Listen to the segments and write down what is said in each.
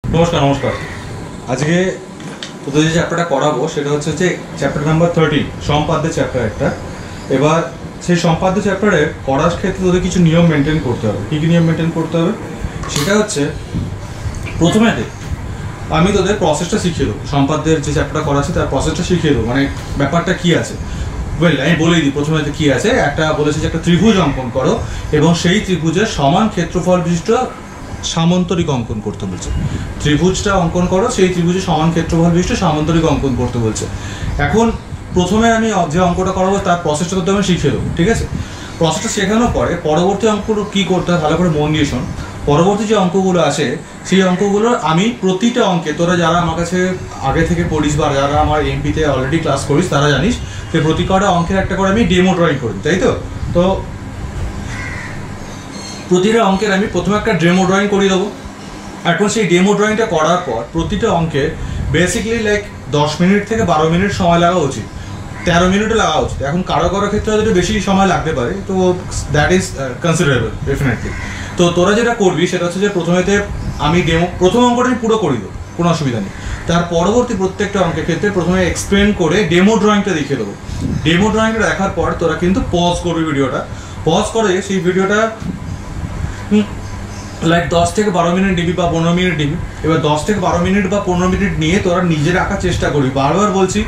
নমস্কার নমস্কার আজকে তোদের যে চ্যাপ্টারটা করাবো সেটা হচ্ছে যে চ্যাপ্টার নাম্বার 13 সম্পাদ্য চ্যাপ্টার একটা। এবার সেই সম্পাদ্য চ্যাপ্টারে করার ক্ষেত্রে তোদের কিছু নিয়ম মেনটেন করতে হবে। কী কী নিয়ম মেনটেন করতে হবে সেটা হচ্ছে প্রথমে আমি তোদের প্রসেসটা শিখিয়ে দেবো। সম্পাদ্যের যে চ্যাপ্টারটা করা আছে তার প্রসেসটা শিখিয়ে দেবো, মানে ব্যাপারটা কী আছে। আমি বলেই দিই প্রথমে কী আছে। একটা বলেছে যে একটা ত্রিভুজ অঙ্কন করো এবং সেই ত্রিভুজের সমান ক্ষেত্রফল বিশিষ্ট সামান্তরিক অঙ্কন করতে বলছে। ত্রিভুজটা অঙ্কন করো, সেই ত্রিভুজের সমান ক্ষেত্রফল বিশিষ্ট সামান্তরিক অঙ্কন করতে বলছে। এখন প্রথমে আমি যে অঙ্কটা করাবো তার প্রসেসটা তো আমি শিখিয়ে দেবো, ঠিক আছে। প্রসেসটা শেখানোর পরে পরবর্তী অঙ্কগুলো কী করতে হয় ভালো করে মন দিয়ে শোন। পরবর্তী যে অঙ্কগুলো আসে সেই অঙ্কগুলো আমি প্রতিটা অঙ্কে, তোরা যারা আমার কাছে আগে থেকে পড়িস বা যারা আমার এমপিতে অলরেডি ক্লাস করিস তারা জানিস যে প্রতি কটা অঙ্কের একটা করে আমি ডেমো ড্রয়িং করি, তাই তো। তো প্রতিটা অঙ্কের আমি প্রথমে একটা ডেমো ড্রয়িং করিয়ে দেবো। এখন সেই ডেমো ড্রয়িংটা করার পর প্রতিটা অঙ্কে বেসিক্যালি লাইক 10 মিনিট থেকে 12 মিনিট সময় লাগা উচিত, 13 মিনিটও লাগা উচিত। এখন কারো কারো ক্ষেত্রে হয়তো বেশি সময় লাগতে পারে, তো দ্যাট ইজ কনসিডারেবল ডেফিনেটলি। তো তোরা যেটা করবি সেটা হচ্ছে যে প্রথমেতে আমি প্রথম অঙ্কটা আমি পুরো করে দেবো, কোনো অসুবিধা নেই। তার পরবর্তী প্রত্যেকটা অঙ্কের ক্ষেত্রে প্রথমে এক্সপ্লেন করে ডেমো ড্রয়িংটা দেখিয়ে দেবো। ডেমো ড্রয়িংটা দেখার পর তোরা কিন্তু পজ করবি ভিডিওটা। পজ করে সেই ভিডিওটা লাইক 10 থেকে 12 মিনিট নিবি বা 15 মিনিট নিবি। এবার 10 থেকে 12 মিনিট বা 15 মিনিট নিয়ে তোরা নিজের আঁকার চেষ্টা করবি। বারবার বলছি,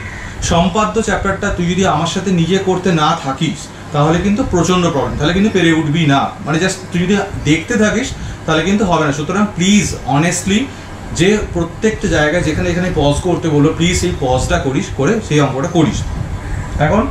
সম্পাদ্য চ্যাপ্টারটা তুই যদি আমার সাথে নিজে করতে না থাকিস তাহলে কিন্তু প্রচণ্ড প্রবলেম, তাহলে কিন্তু পেরে উঠবি না। মানে জাস্ট তুই যদি দেখতে থাকিস তাহলে কিন্তু হবে না। সুতরাং প্লিজ অনেস্টলি যে প্রত্যেকটা জায়গায় যেখানে এখানে পজ করতে বললো প্লিজ সেই পজটা করিস, করে সেই অঙ্কটা করিস। এখন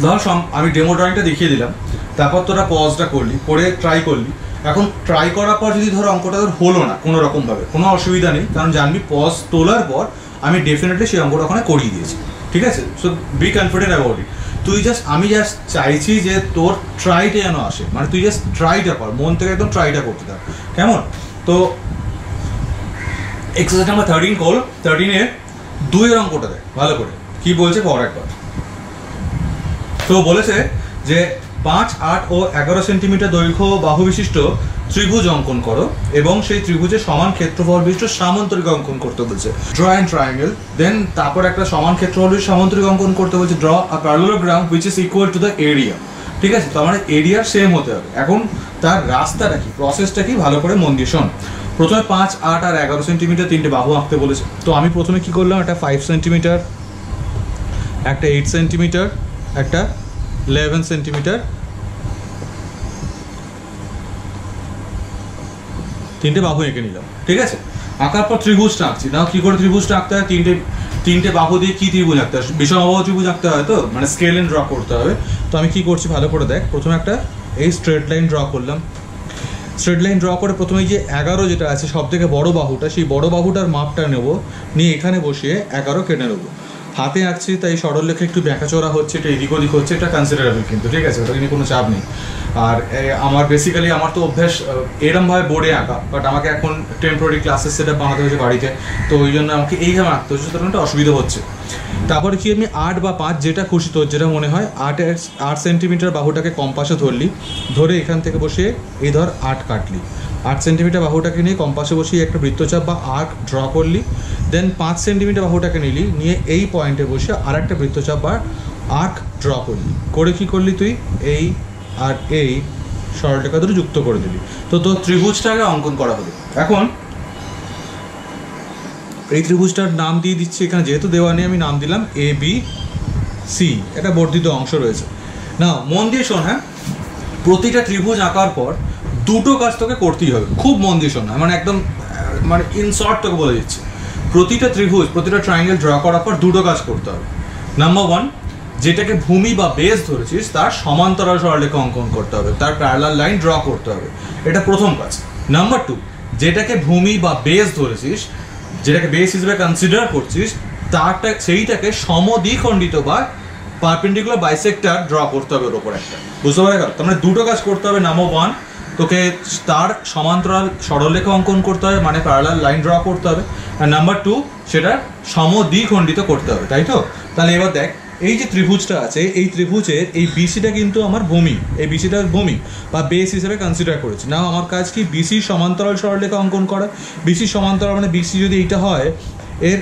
ধর আমি ডেমো ড্রয়িংটা দেখিয়ে দিলাম, তারপর তোরা পজটা করলি, করে ট্রাই করলি। এখন ট্রাই করার পর যদি ধর অঙ্কটা তোর হলো না কোনো রকমভাবে, কোনো অসুবিধা নেই, কারণ জানবি পজ তোলার পর আমি ডেফিনেটলি সেই অঙ্কটা ওখানে করিয়ে দিয়েছি, ঠিক আছে। So be confident about it. আমি জাস্ট চাইছি যে তোর ট্রাইটা যেন আসে, মানে তুই জাস্ট ট্রাইটা কর, মন থেকে একদম ট্রাইটা করতে থাক, কেমন। তো এক্সারসাইজ নাম্বার 13 কর। 13-এর 2-এর অঙ্কটা দেখ ভালো করে কি বলছে পর একবার। তো বলেছে যে 5, 8 ও 11 সেন্টিমিটার দৈর্ঘ্য বাহু বিশিষ্ট ত্রিভুজ অঙ্কন করো এবং সেই ত্রিভুজের সমান ক্ষেত্রফল বিশিষ্ট সামান্তরিক অঙ্কন করতে বলছে। ড্র অ্যান ট্রায়াঙ্গেল, দেন তারপর একটা সমান ক্ষেত্রফল বিশিষ্ট সামান্তরিক অঙ্কন করতে বলছে। Draw a parallelogram which is equal to the area, ঠিক আছে। তো আমার এরিয়ার সেম হতে হবে। এখন তার রাস্তাটা কি, প্রসেসটা কি ভালো করে মন দিয়ে শোন। প্রথমে 5, 8 আর 11 সেন্টিমিটার 3টে বাহু আঁকতে বলেছে। তো আমি প্রথমে কি করলাম, একটা 5 সেন্টিমিটার, একটা 8 সেন্টিমিটার, একটা 11 সেন্টিমিটার, 3টে বাহু এঁকে নিলাম, ঠিক আছে। আঁকার পর ত্রিভুজটা আঁকছি। নাও কি করে ত্রিভুজটা আঁকতে হয়, তিনটে বাহু দিয়ে কি ত্রিভুজ আঁকতে হয়, বিষমবাহু ত্রিভুজ আঁকতে হয়, তো মানে স্কেল এন্ড ড্র করতে হবে। তো আমি কি করছি ভালো করে দেখ। প্রথমে একটা এই স্ট্রেট লাইন ড্র করলাম। স্ট্রেট লাইন ড্র করে প্রথমে যে 11 যেটা আছে সব থেকে বড় বাহুটা, সেই বড় বাহুটার মাপটা নেবো, নিয়ে এখানে বসিয়ে 11 কেটে নেবো। হাতে আঁকছি তাই সরলরেখা একটু ব্যাকাচোরা হচ্ছে, এটা এদিক ওদিক হচ্ছে, এটা কনসিডারেবল কিন্তু, ঠিক আছে, ওটা নিয়ে কোনো চাপ নেই। আর আমার বেসিক্যালি আমার তো অভ্যাস এরমভাবে বোর্ডে আঁকা, বাট আমাকে এখন টেম্পোরারি ক্লাসের সেট আপ বানাতে হয়েছে বাড়িতে, তো ওই জন্য আমাকে এইভাবে আঁকতে হচ্ছে, সুতরাং একটা অসুবিধা হচ্ছে। তারপরে কি আমি 8 বা 5 যেটা খুশি তোর যেটা মনে হয়, 8 সেন্টিমিটার বাহুটাকে কম্পাসে ধরলি, ধরে এখান থেকে বসিয়ে এই ধর 8 কাটলি। 8 সেন্টিমিটার বাহুটাকে নিয়ে কম্পাসে বসিয়ে একটা বৃত্তচাপ বা আর্ক ড্র করলি। দেন 5 সেন্টিমিটার বাহুটাকে নিলি, নিয়ে এই পয়েন্টে বসে আর একটা বৃত্তচাপ বা আর্ক ড্র করলি। করে কি করলি তুই, এই আর এই সরলরেখা দুটো যুক্ত করে দিলি। তো তোর ত্রিভুজটাকে অঙ্কন করা হলো। এখন এই ত্রিভুজটার নাম দিয়ে দিচ্ছি, এখানে যেহেতু দেওয়া নেই আমি নাম দিলাম ABC। এটা বর্ধিত অংশ রয়েছে। না মন দিয়ে শোন, হ্যাঁ, প্রতিটা ত্রিভুজ আঁকার পর দুটো কাজ তোকে করতেই হবে, খুব মন দিয়ে শোন, মানে একদম মানে ইন শর্ট তোকে বলে দিচ্ছি। প্রতিটা ত্রিভুজ, প্রতিটা ট্রায়াঙ্গেল ড্র করার পর দুটো কাজ করতে হবে। নাম্বার 1, যেটাকে ভূমি বা বেস ধরেছিস তার সমান্তরাল সরলরেখা অঙ্কন করতে হবে, তার প্যারালাল লাইন ড্র করতে হবে, এটা প্রথম কাজ। নাম্বার 2, যেটাকে ভূমি বা বেস ধরেছিস, যেটাকে বেস হিসেবে কনসিডার করছিস, সেইটাকে সমদ্বিখণ্ডিত বা পারপেন্ডিকুলার বাইসেক্টর ড্র করতে হবে ওর ওপর একটা, বুঝতে পারা গেল। তার মানে দুটো কাজ করতে হবে। নাম্বার 1, তোকে তার সমান্তরাল সরলরেখা অঙ্কন করতে হবে, মানে প্যারালাল লাইন ড্র করতে হবে। আর নাম্বার 2, সেটা সমদ্বিখণ্ডিত করতে হবে, তাই তো। তাহলে এবার দেখ এই যে ত্রিভুজটা আছে এই ত্রিভুজের এই বিসিটা কিন্তু আমার ভূমি, এই বিসিটার ভূমি বা বেস হিসেবে কনসিডার করেছি। নাও আমার কাজ কি বিসির সমান্তরাল সরলরেখা অঙ্কন করা। বিসির সমান্তরাল মানে বিসি যদি এইটা হয়, এর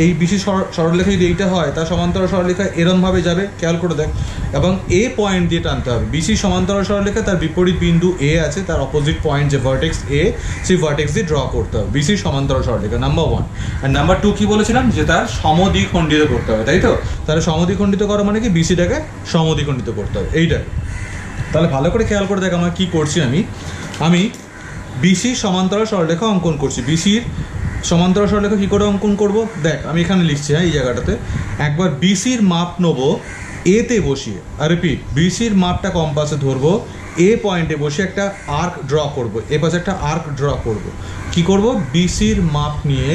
এই বিসি সরলরেখা যদি এইটা হয় তার সমান্তরাল সরলরেখা এরমভাবে যাবে, খেয়াল করে দেখ, এবং এ পয়েন্ট দিয়ে টানতে হবে। বিসি সমান্তরাল সরলরেখা, তার বিপরীত বিন্দু এ আছে, তার অপোজিট পয়েন্ট যে ভার্টেক্স এ, সেই ভার্টেক্স দিয়ে ড্র করতে হবে বিসির সমান্তরাল সরলরেখা, নাম্বার 1। আর নাম্বার 2 কি বলেছিলাম, যে তার সমদ্বিখণ্ডিত করতে হবে, তাই তো? তাহলে সমদ্বিখণ্ডিত করা মানে কি, বিসিটাকে সমদ্বিখণ্ডিত করতে হবে, এইটা। তাহলে ভালো করে খেয়াল করে দেখ আমার কি করছি, আমি বিসির সমান্তরাল সরলরেখা অঙ্কন করছি। বিসির সমান্তরাল সরলরেখা কী করে অঙ্কন করব, দেখ আমি এখানে লিখছি, হ্যাঁ, এই জায়গাটাতে একবার বিসির মাপ নেব এতে বসিয়ে, আর রিপিট, বিসির মাপটা কম্পাসে ধরবো, এ পয়েন্টে বসে একটা আর্ক ড্র করব, এ পাশে একটা আর্ক ড্র করব। কি করব, বিসির মাপ নিয়ে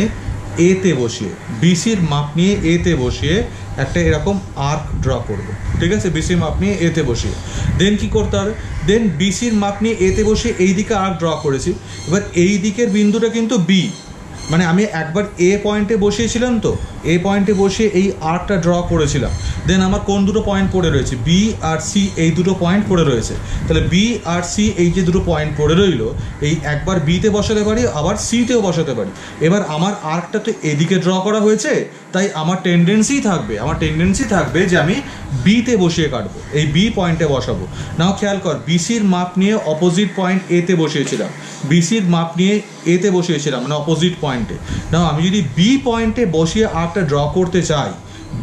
এতে বসিয়ে, বিসির মাপ নিয়ে এতে বসিয়ে একটা এরকম আর্ক ড্র করব, ঠিক আছে? বিসির মাপ নিয়ে এতে বসিয়ে দেন কি করতে হবে, দেন বিসির মাপ নিয়ে এতে বসিয়ে এই দিকে আর্ক ড্র করেছি। এবার এই দিকের বিন্দুটা কিন্তু বি, মানে আমি একবার এ পয়েন্টে বসিয়েছিলাম, তো এ পয়েন্টে বসিয়ে এই আর্কটা ড্র করেছিলাম। দেন আমার কোন দুটো পয়েন্ট পড়ে রয়েছে, বি আর সি, এই দুটো পয়েন্ট পড়ে রয়েছে। তাহলে বি আর সি এই যে দুটো পয়েন্ট পড়ে রইলো, এই একবার বিতে বসাতে পারি, আবার সিতেও বসাতে পারি। এবার আমার আর্কটা তো এদিকে ড্র করা হয়েছে, তাই আমার টেন্ডেন্সি থাকবে যে আমি বিতে বসিয়ে কাটবো, এই বি পয়েন্টে বসাবো। নাও খেয়াল কর, বিসির মাপ নিয়ে অপোজিট পয়েন্ট এতে বসিয়েছিলাম, বিসির মাপ নিয়ে এতে বসিয়েছিলাম, মানে অপোজিট পয়েন্টে। নাও আমি যদি বি পয়েন্টে বসিয়ে আর্কটা ড্র করতে চাই,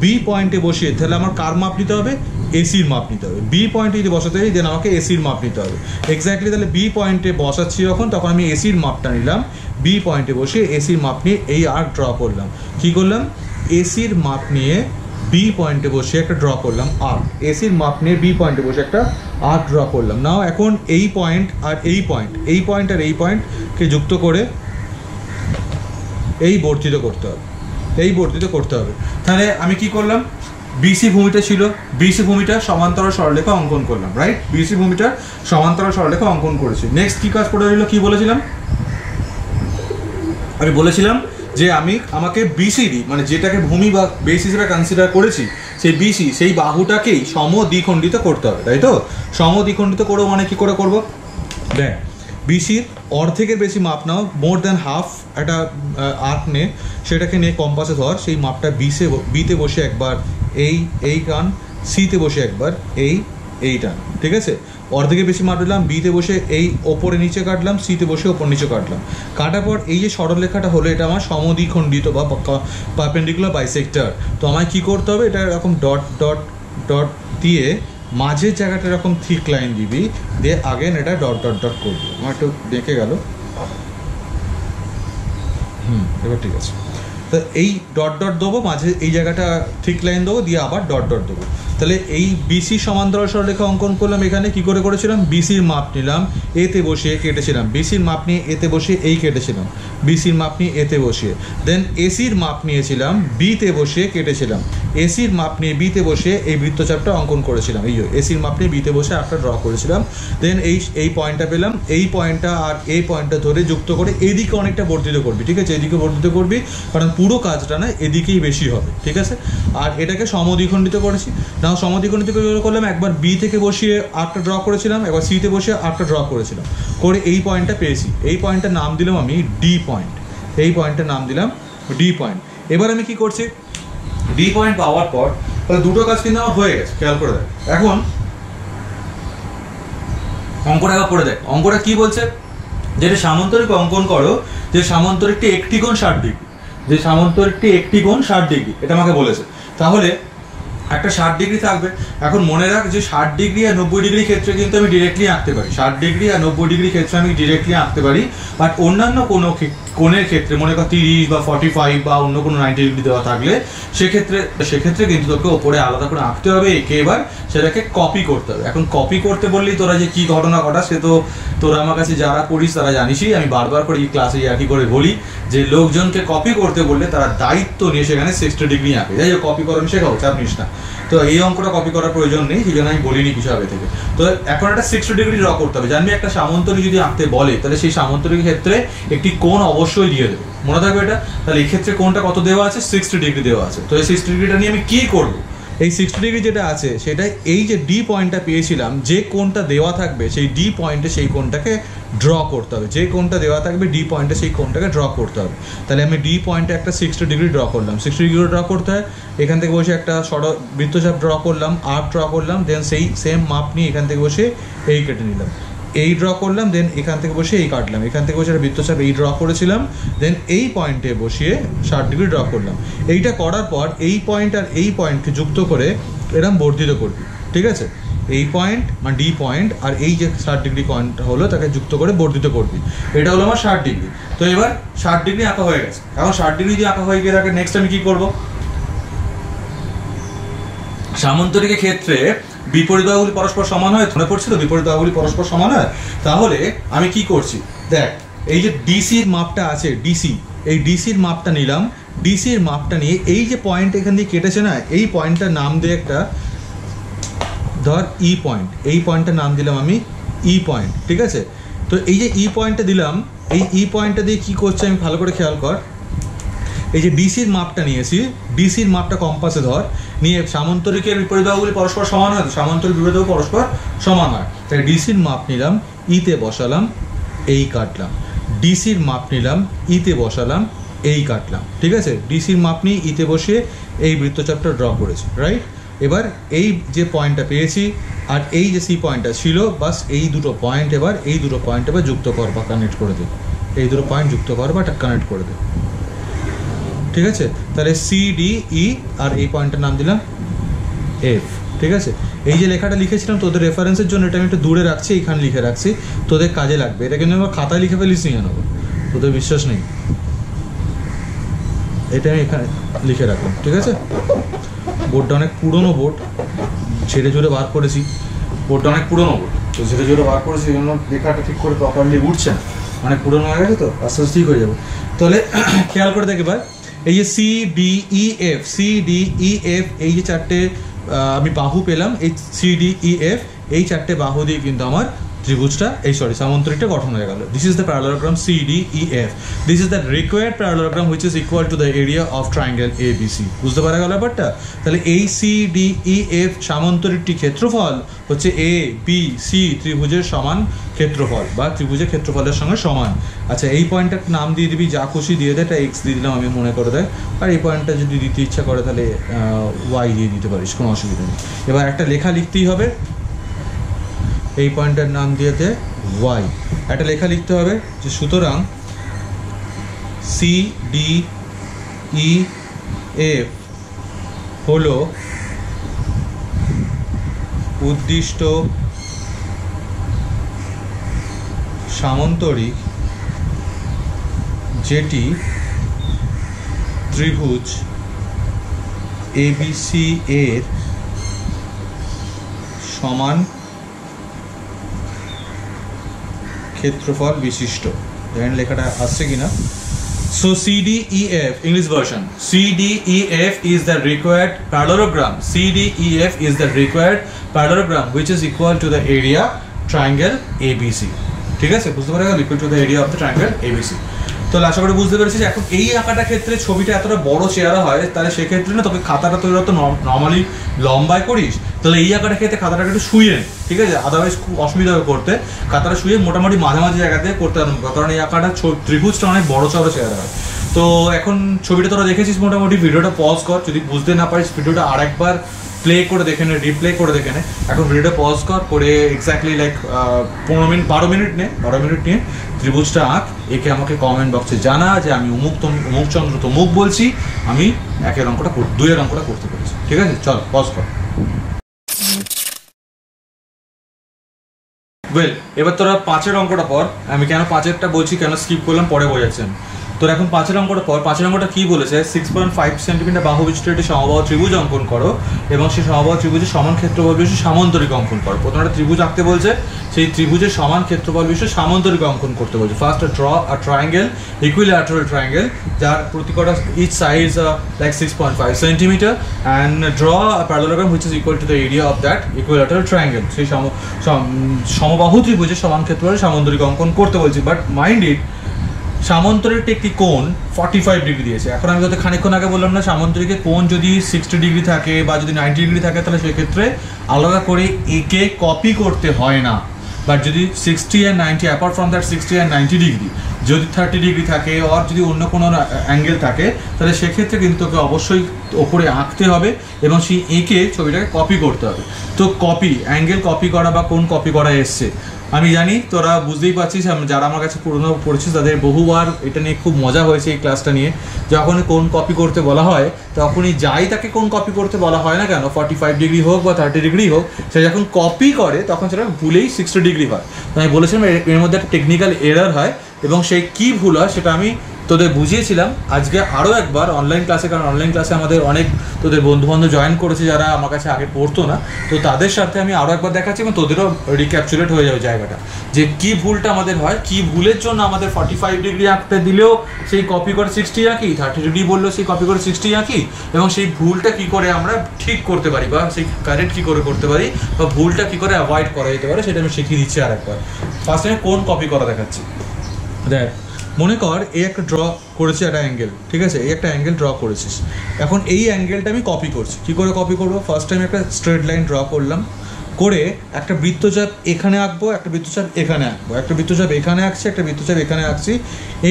বি পয়েন্টে বসিয়ে, তাহলে আমার কার মাপ নিতে হবে, এসির মাপ নিতে হবে। বি পয়েন্টে যদি বসাতে চাই দেন আমাকে এসির মাপ নিতে হবে, এক্স্যাক্টলি। তাহলে বি পয়েন্টে বসাচ্ছি যখন, তখন আমি এসির মাপটা নিলাম, বি পয়েন্টে বসিয়ে এসির মাপ নিয়ে এই আর্ক ড্র করলাম। কি করলাম, এসির মাপ নিয়ে বি পয়েন্টে বসে একটা ড্র করলাম আর্ক, এসির মাপ নিয়ে বি পয়েন্টে বসে একটা আর্ক ড্র করলাম। নাও এখন এই পয়েন্ট আর এই পয়েন্ট, এই পয়েন্ট আর এই পয়েন্টকে যুক্ত করে এই বর্ধিত করতে হবে, এই বর্ধিত করতে হবে। তাহলে আমি কি করলাম, বিসি ভূমিটা ছিল, বিসি ভূমিটা সমান্তরাল সরলরেখা অঙ্কন করলাম, রাইট? বিসি ভূমিটা সমান্তরাল সরলরেখা অঙ্কন করেছি। নেক্সট কি কাজ করে রইল, কি বলেছিলাম, আমি বলেছিলাম যে আমাকে বিসিডি, মানে যেটাকে ভূমি বা বেস হিসেবে কনসিডার করেছি, সেই বিসি, সেই বাহুটাকেই সমদ্বিখণ্ডিত করতে হবে, তাই তো? সমদ্বিখণ্ডিত করবো মানে কি করে করবো, দেখ, বিসির অর্ধেকের বেশি মাপ নাও, মোর দ্যান হাফ একটা আর্ক নে, সেটাকে নিয়ে কম্পাসে ধর, সেই মাপটা বিতে বসে একবার এই টান, সিতে বসে একবার এই টান, ঠিক আছে? অর্ধেকের বেশি মাপ দিলাম, বিতে বসে এই ওপরে নিচে কাটলাম, সিতে বসে ওপর নিচে কাটলাম। কাটার পর এই যে সরলরেখাটা হলো, এটা আমার সমদ্বিখণ্ডিত বা পারপেন্ডিকুলার বাইসেক্টর। তো আমায় কী করতে হবে, এটা এরকম ডট ডট ডট দিয়ে মাঝের জায়গাটা এরকম থিক লাইন দিবি, দিয়ে আগেন এটা ডট ডট ডট করবি। আমার একটু দেখে গেল, এবার ঠিক আছে। তো এই ডট ডট দেবো, মাঝে এই জায়গাটা থিক লাইন দেবো, দিয়ে আবার ডট ডট দেবো। তাহলে এই বিসি সমান্তরাল সরলরেখা অঙ্কন করলাম। এখানে কি করে করেছিলাম, বিসির মাপ নিলাম, এতে বসিয়ে কেটেছিলাম, বিসির মাপ নিয়ে এতে বসিয়ে এই কেটেছিলাম, বিসির মাপ নিয়ে এতে বসিয়ে, দেন এসির মাপ নিয়েছিলাম, বিতে বসিয়ে কেটেছিলাম, এসির মাপ নিয়ে বিতে বসিয়ে এই বৃত্তচাপটা অঙ্কন করেছিলাম, এই এসির মাপ নিয়ে বিতে বসে একটা ড্র করেছিলাম। দেন এই পয়েন্টটা পেলাম, এই পয়েন্টটা আর এই পয়েন্টটা ধরে যুক্ত করে এদিকে অনেকটা বর্ধিত করবি, ঠিক আছে? এদিকে বর্ধিত করবি, কারণ পুরো কাজটা না এদিকেই বেশি হবে, ঠিক আছে? আর এটাকে সমদ্বিখণ্ডিত করেছি। নাও সমদ্বিখণ্ডিত করলাম, একবার বি থেকে বসিয়ে আর্কটা ড্র করেছিলাম, একবার সিতে বসিয়ে আর্কটা ড্র করেছিলাম, করে এই পয়েন্টটা পেয়েছি। এই পয়েন্টটার নাম দিলাম আমি ডি পয়েন্ট, এই পয়েন্টের নাম দিলাম ডি পয়েন্ট। এবার আমি কি করছি, ডি পয়েন্ট পাওয়ার পর তাহলে দুটো কাজ কিন্তু আমার হয়ে গেছে, খেয়াল করে দেখ। এখন অঙ্কটা একবার করে দেখ, অঙ্কটা কি বলছে, যেটা সামান্তরিক অঙ্কন করো, যে সামান্তরিকটি একটি কোণ 60 ডিগ্রি, যে সামান্তরিকটি একটি কোণ 60 ডিগ্রি, এটা আমাকে বলেছে। তাহলে একটা 60 ডিগ্রি থাকবে। এখন মনে রাখ যে 60 ডিগ্রি আর 90 ডিগ্রি ক্ষেত্রে কিন্তু আমি ডিরেক্টলি আঁকতে পারি, 60 ডিগ্রি আর 90 ডিগ্রি ক্ষেত্রে আমি ডিরেক্টলি আঁকতে পারি। বাট অন্যান্য কোনো কোণের ক্ষেত্রে, মনে কর 30 বা 45 বা অন্য কোনো 90 ডিগ্রি দেওয়া থাকলে সেক্ষেত্রে কিন্তু তোকে ওপরে আলাদা করে আঁকতে হবে, একে এবার সেটাকে কপি করতে হবে। এখন কপি করতে বললেই তোরা যে কী ঘটনা ঘটা, সে তো তোরা আমার কাছে যারা করিস তারা জানিসই। আমি বারবার করে এই ক্লাসে একই করে বলি যে লোকজনকে কপি করতে বললে তারা দায়িত্ব নিয়ে সেখানে 60 ডিগ্রি আঁকে। যাই হোক, কপি করো শেখাও, চাপ নিস না। তো এই অঙ্কটা কপি করার প্রয়োজন নেই, সেই জন্য আমি বলিনি কিছু আগে থেকে। তো এখন একটা 60 ডিগ্রি ড্র করতে হবে। জানবি একটা সামান্তরিক যদি আঁকতে বলে, তাহলে সেই সামান্তরিকের ক্ষেত্রে একটি কোণ অবশ্যই দিয়ে দেবে, মনে থাকবে এটা। তাহলে এই ক্ষেত্রে কোণটা কত দেওয়া আছে, 60 ডিগ্রি দেওয়া আছে। তো এই 60 ডিগ্রিটা নিয়ে আমি কি করবো, এই 60 ডিগ্রি যেটা আছে সেটা এই যে ডি পয়েন্টটা পেয়েছিলাম, যে কোণটা দেওয়া থাকবে সেই ডি পয়েন্টে সেই কোণটাকে ড্র করতে হবে, যে কোণটা দেওয়া থাকবে ডি পয়েন্টে সেই কোণটাকে ড্র করতে হবে। তাহলে আমি ডি পয়েন্টে একটা 60 ডিগ্রি ড্র করলাম, 60 ডিগ্রি ড্র করতে হয়, এখান থেকে বসে একটা বৃত্তচাপ ড্র করলাম, আর্ক ড্র করলাম, দেন সেই সেম মাপ নিয়ে এখান থেকে বসে এই কেটে নিলাম, এই ড্র করলাম, দেন এখান থেকে বসে এই কাটলাম, এখান থেকে বসে একটা বৃত্তচাপ এই ড্র করেছিলাম, দেন এই পয়েন্টে বসিয়ে 60 ডিগ্রি ড্র করলাম। এইটা করার পর এই পয়েন্ট আর এই পয়েন্টকে যুক্ত করে এরকম বর্ধিত করবি, ঠিক আছে? এই পয়েন্ট মানে ডি পয়েন্ট আর এই যে 60 ডিগ্রি পয়েন্ট হলো তাকে যুক্ত করে বর্ধিত করবি। এটা হলো আমার 60 ডিগ্রি। তো এবার 60 ডিগ্রি আঁকা হয়ে গেছে। এখন 60 ডিগ্রি যদি আঁকা হয়ে গিয়ে থাকে, নেক্সট আমি কি করব? সামান্তরিকের ক্ষেত্রে বিপরীত বাহুগুলি পরস্পর সমান হয়, মনে পড়ছে তো বিপরীত বাহুগুলি পরস্পর সমান হয়। তাহলে আমি কি করছি দেখ, এই যে ডিসির মাপটা আছে, ডিসি, এই ডিসির মাপটা নিলাম, ডিসির মাপটা নিয়ে এই যে পয়েন্ট এখান দিয়ে কেটেছে না, এই পয়েন্টটার নাম দিয়ে একটা ধর ই পয়েন্ট, এই পয়েন্টটার নাম দিলাম আমি ই পয়েন্ট, ঠিক আছে? তো এই যে ই পয়েন্টটা দিলাম, এই ই পয়েন্টটা দিয়ে কি করছে আমি ভালো করে খেয়াল কর। এই যে ডিসির মাপটা নিয়েছি, ডিসির মাপটা কম্পাসে ধর, নিয়ে সামান্তরিকের বিপরীত বাহুগুলি পরস্পর সমান হয়, তো সামান্তরিক বিপরীত বাহু পরস্পর সমান হয়, তাই ডিসির মাপ নিলাম, ইতে বসালাম, এই কাটলাম, ডিসির মাপ নিলাম, ইতে বসালাম, এই কাটলাম, ঠিক আছে? ডিসির মাপ নিয়ে ইতে বসিয়ে এই বৃত্তচাপটা ড্র করেছি, রাইট? এবার এই যে পয়েন্টটা পেয়েছি আর এই যে সি পয়েন্টটা ছিল, বাস এই দুটো পয়েন্ট এবার যুক্ত কর বা কানেক্ট করে দে, এই দুটো পয়েন্ট যুক্ত কর বা কানেক্ট করে দে, ঠিক আছে? তাহলে সি ডি ই আর এই পয়েন্টের নাম দিলাম এফ, ঠিক আছে? এই যে লেখাটা লিখেছিলাম তোদের রেফারেন্সের জন্য, এটা আমি একটু দূরে রাখছি, এখানে লিখে রাখছি, তোদের কাজে লাগবে। এটা কিন্তু আমার খাতায় লিখে ফেলিস নিয়ে নেবো, তোদের বিশ্বাস নেই, এটা আমি এখানে লিখে রাখলাম, ঠিক আছে? বোর্ডটা অনেক পুরনো বোর্ড, ছেড়ে ঝুড়ে বার করেছি, বোর্ডটা অনেক পুরনো বোর্ড, তো ছেড়ে ঝুড়ে বার করেছি, এই জন্য লেখাটা ঠিক করে প্রপারলি উঠছে না, অনেক পুরনো হয়ে গেছে, তো আস্তে আস্তে ঠিক হয়ে যাবে। তাহলে খেয়াল করে দেখ এবার, এই যে C D E F, C D E F, এই যে চারটে আমি বাহু পেলাম, এই সি ডি ই এফ, এই চারটে বাহু দিয়ে কিন্তু আমার ত্রিভুজটা সামান্তরিকটা গঠন হয়ে গেল। This is the parallelogram C D E F, this is the required parallelogram which is equal to the area of triangle A B C. বুঝতে পারা গেল ব্যাপারটা? তাহলে এই সি ডি ই এফ সামান্তরিকটি ক্ষেত্রফল হচ্ছে এ বি সি ত্রিভুজের সমান ক্ষেত্রফল বা ত্রিভুজের ক্ষেত্রফলের সঙ্গে সমান। আচ্ছা, এই পয়েন্টটার নাম দিয়ে দিবি, যা খুশি দিয়ে দেয়, এটা এক্স দিয়ে দিলাম আমি মনে করে দেয়, আর এই পয়েন্টটা যদি দিতে ইচ্ছা করে তাহলে ওয়াই দিয়ে দিতে পারিস, কোনো অসুবিধা নেই। এবার একটা লেখা লিখতেই হবে, এই পয়েন্টের নাম দিয়েতে ওয়াই, একটা লেখা লিখতে হবে যে সুতরাং সি ডি ই এফ হলো উদ্দিষ্ট সামান্তরিক যেটি ত্রিভুজ এবিসি এর সমান ক্ষেত্রফল বিশিষ্ট। দেখেন লেখাটা আসছে কিনা। So CDEF English version, CDEF is the required parallelogram, CDEF is the required parallelogram which is equal to the area triangle ABC। ঠিক আছে, বুঝতে পারা গেল, equal to the area of the triangle ABC। তো আশা করি বুঝতে পেরেছিস। এখন এই আঁকাটা ক্ষেত্রে ছবিটা এতটা বড় চেহারা হয়, তাহলে সেক্ষেত্রে না তোকে খাতাটা তুই তো নর্মালি লম্বায় করিস, তাহলে এই আঁকাটা ক্ষেত্রে খাতাটাকে একটু শুয়ে নে, ঠিক আছে? আদারওয়াইজ খুব অসুবিধা হবে করতে, খাতাটা শুয়ে মোটামুটি মাঝামাঝি জায়গাতে করতে আরম্ভ কর, কারণ এই আঁকাটা ত্রিভুজটা অনেক বড় চড়ো চেহারা হয়। তো এখন ছবিটা তোরা দেখেছিস মোটামুটি, ভিডিওটা পজ কর, যদি বুঝতে না পারিস ভিডিওটা আরেকবার প্লে করে দেখে নে, রিপ্লে করে দেখে নে। এখন ভিডিওটা পজ কর, করে এক্স্যাক্টলি লাইক 12 মিনিট নিয়ে ত্রিভুজটা আঁক, একে আমাকে কমেন্ট বক্সে জানা যে আমি অমুক চন্দ্র তমুক বলছি, আমি 1 অঙ্কটা 2 অঙ্কটা করতে পেরেছি। ঠিক আছে, চল পজ কর। ওয়েল, এবার তোরা 5 অঙ্কটা পর। আমি কেন 5টা বলছি, কেন স্কিপ করলাম পরে বোঝাচ্ছেন। তোর এখন 5 অঙ্কটা পর। 5 অঙ্কটা কি বলেছে? 6.5 সেন্টিমিটার বাহু বিশিষ্ট একটি সমবাহু ত্রিভুজ অঙ্কন করো এবং সেই সমবাহু ত্রিভুজের সমান ক্ষেত্রফল বিশিষ্ট সামান্তরিক অঙ্কন করো। প্রথমে একটা ত্রিভুজ আঁকতে বলছে, সেই ত্রিভুজের সমান ক্ষেত্রফল বিশিষ্ট সামান্তরিক অঙ্কন করতে বলছে। First draw a triangle, equilateral triangle, যার প্রতিকটা each size like 6.5 centimetre, and draw a parallelogram which is equal to the area of that equilateral triangle. সেই সমবাহু ত্রিভুজের সমান ক্ষেত্রফলের সামান্তরিক অঙ্কন করতে বলছি। বাট মাইন্ড ইট, সামন্তরিকটা একটি কোণ 45 ডিগ্রি দিয়েছে। এখন আমি তোদের খানিকক্ষণ আগে বললাম না, সামন্তরিকে কোণ যদি 60 ডিগ্রি থাকে বা যদি 90 ডিগ্রি থাকে তাহলে সেক্ষেত্রে আলাদা করে একে কপি করতে হয় না। বাট যদি 60 and 90, apart from that 60 and 90 degree যদি 30 ডিগ্রি থাকে আর যদি অন্য কোনো অ্যাঙ্গেল থাকে তাহলে সেক্ষেত্রে কিন্তু তোকে অবশ্যই ওপরে আঁকতে হবে এবং সেই এঁকে ছবিটাকে কপি করতে হবে। তো কপি, অ্যাঙ্গেল কপি করা বা কোণ কপি করা এসছে, আমি জানি তোরা বুঝতেই পারছিস, যারা আমার কাছে পুরনো পড়েছিস তাদের বহুবার এটা নিয়ে খুব মজা হয়েছে এই ক্লাসটা নিয়ে। যখন কোণ কপি করতে বলা হয় তখনই যাই তাকে কোণ কপি করতে বলা হয় না কেন, 45 ডিগ্রি হোক বা 30 ডিগ্রি হোক, সে যখন কপি করে তখন সেটা ভুলেই 60 ডিগ্রি হয়। তো আমি বলেছিলাম এর মধ্যে একটা টেকনিক্যাল এরার হয় এবং সেই কী ভুল হয় সেটা আমি তোদের বুঝিয়েছিলাম আজকে আরও একবার অনলাইন ক্লাসে। কারণ অনলাইন ক্লাসে আমাদের অনেক তোদের বন্ধুবান্ধব জয়েন করেছে যারা আমার কাছে আগে পড়তো না, তো তাদের সাথে আমি আরও একবার দেখাচ্ছি এবং তোদেরও রিক্যাপচুলেট হয়ে যাবে জায়গাটা, যে কী ভুলটা আমাদের হয়, কী ভুলের জন্য আমাদের 45 ডিগ্রি আঁকতে দিলেও সেই কপি করে 60 আঁকি, 30 ডিগ্রি বললেও সেই কপি করে 60 আঁকি, এবং সেই ভুলটা কী করে আমরা ঠিক করতে পারি বা সেই কারেক্ট কী করে করতে পারি বা ভুলটা কী করে অ্যাভয়েড করা যেতে পারে সেটা আমি শিখিয়ে দিচ্ছি আর একবার। ফার্স্ট আমি কোন কপি করা দেখাচ্ছি। দেখ, মনে কর এই একটা ড্র করেছি একটা অ্যাঙ্গেল, ঠিক আছে, এই একটা অ্যাঙ্গেল ড্র করেছিস। এখন এই অ্যাঙ্গেলটা আমি কপি করছি। কী করে কপি করবো? ফার্স্ট টাইম একটা স্ট্রেট লাইন ড্র করলাম, করে একটা বৃত্তচাপ এখানে আঁকবো, একটা বৃত্তচাপ এখানে আঁকবো, একটা বৃত্তচাপ এখানে আঁকছি, একটা বৃত্তচাপ এখানে আঁকছি।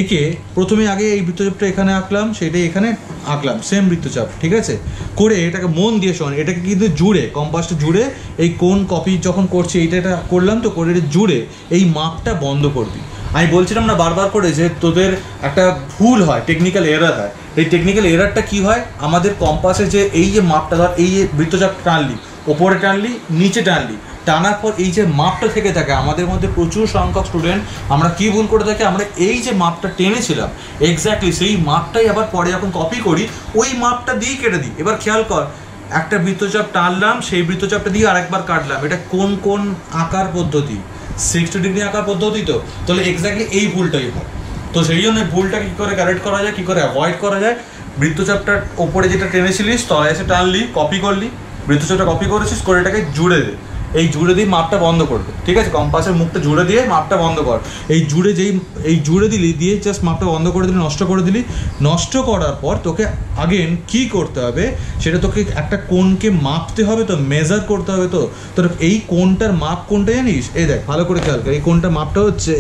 একে প্রথমে আগে এই বৃত্তচাপটা এখানে আঁকলাম, সেটাই এখানে আঁকলাম, সেম বৃত্তচাপ, ঠিক আছে। করে এটাকে মন দিয়ে শোন, এটাকে কিন্তু জুড়ে, কম্পাসটা জুড়ে এই কোণ কপি যখন করছি এটা করলাম, তো করে এটা জুড়ে এই মাপটা বন্ধ করবি। আমি বলছিলাম না বারবার করে যে তোদের একটা ভুল হয়, টেকনিক্যাল এরার হয়। এই টেকনিক্যাল এরারটা কি হয়, আমাদের কম্পাসে যে এই যে মাপটা, ধর এই যে বৃত্তচাপ টানলি, ওপরে টানলি, নিচে টানলি, টানার পর এই যে মাপটা থেকে থাকে, আমাদের মধ্যে প্রচুর সংখ্যক স্টুডেন্ট আমরা কি ভুল করে থাকি, আমরা এই যে মাপটা টেনেছিলাম এক্স্যাক্টলি সেই মাপটাই আবার পরে যখন কপি করি ওই মাপটা দিয়েই কেটে দিই। এবার খেয়াল কর, একটা বৃত্তচাপ টানলাম, সেই বৃত্তচাপটা দিয়ে আরেকবার কাটলাম, এটা কোন কোন আঁকার পদ্ধতি? 60 ডিগ্রি আঁকার পদ্ধতি। তো তাহলে এক্স্যাক্টলি এই ভুলটাই হয়। তো সেই জন্য ভুলটা কী করে কারেক্ট করা যায়, কী করে অ্যাভয়েড করা যায়, বৃত্তচাপটার ওপরে যেটা টেনেছিলিস তলায় এসে টানলি, কপি করলি, বৃত্তচাপটা কপি করেছিস, করে এটাকে জুড়ে দে। এই জুড়ে দিয়ে মাপটা বন্ধ করবে, ঠিক আছে, কম্পাসের মুখটা জুড়ে দিয়ে মাপটা বন্ধ কর। এই জুড়ে দিলি, দিয়ে জাস্ট মাপটা বন্ধ করে দিলি, নষ্ট করে দিলি। নষ্ট করার পর তোকে আগেন কি করতে হবে, সেটা তোকে একটা কোণকে মাপতে হবে, তো মেজার করতে হবে। তো তোর এই কোণটার মাপ কোনটা জানিস? এই দেখ ভালো করে খেয়াল কর, এই কোণটার মাপটা হচ্ছে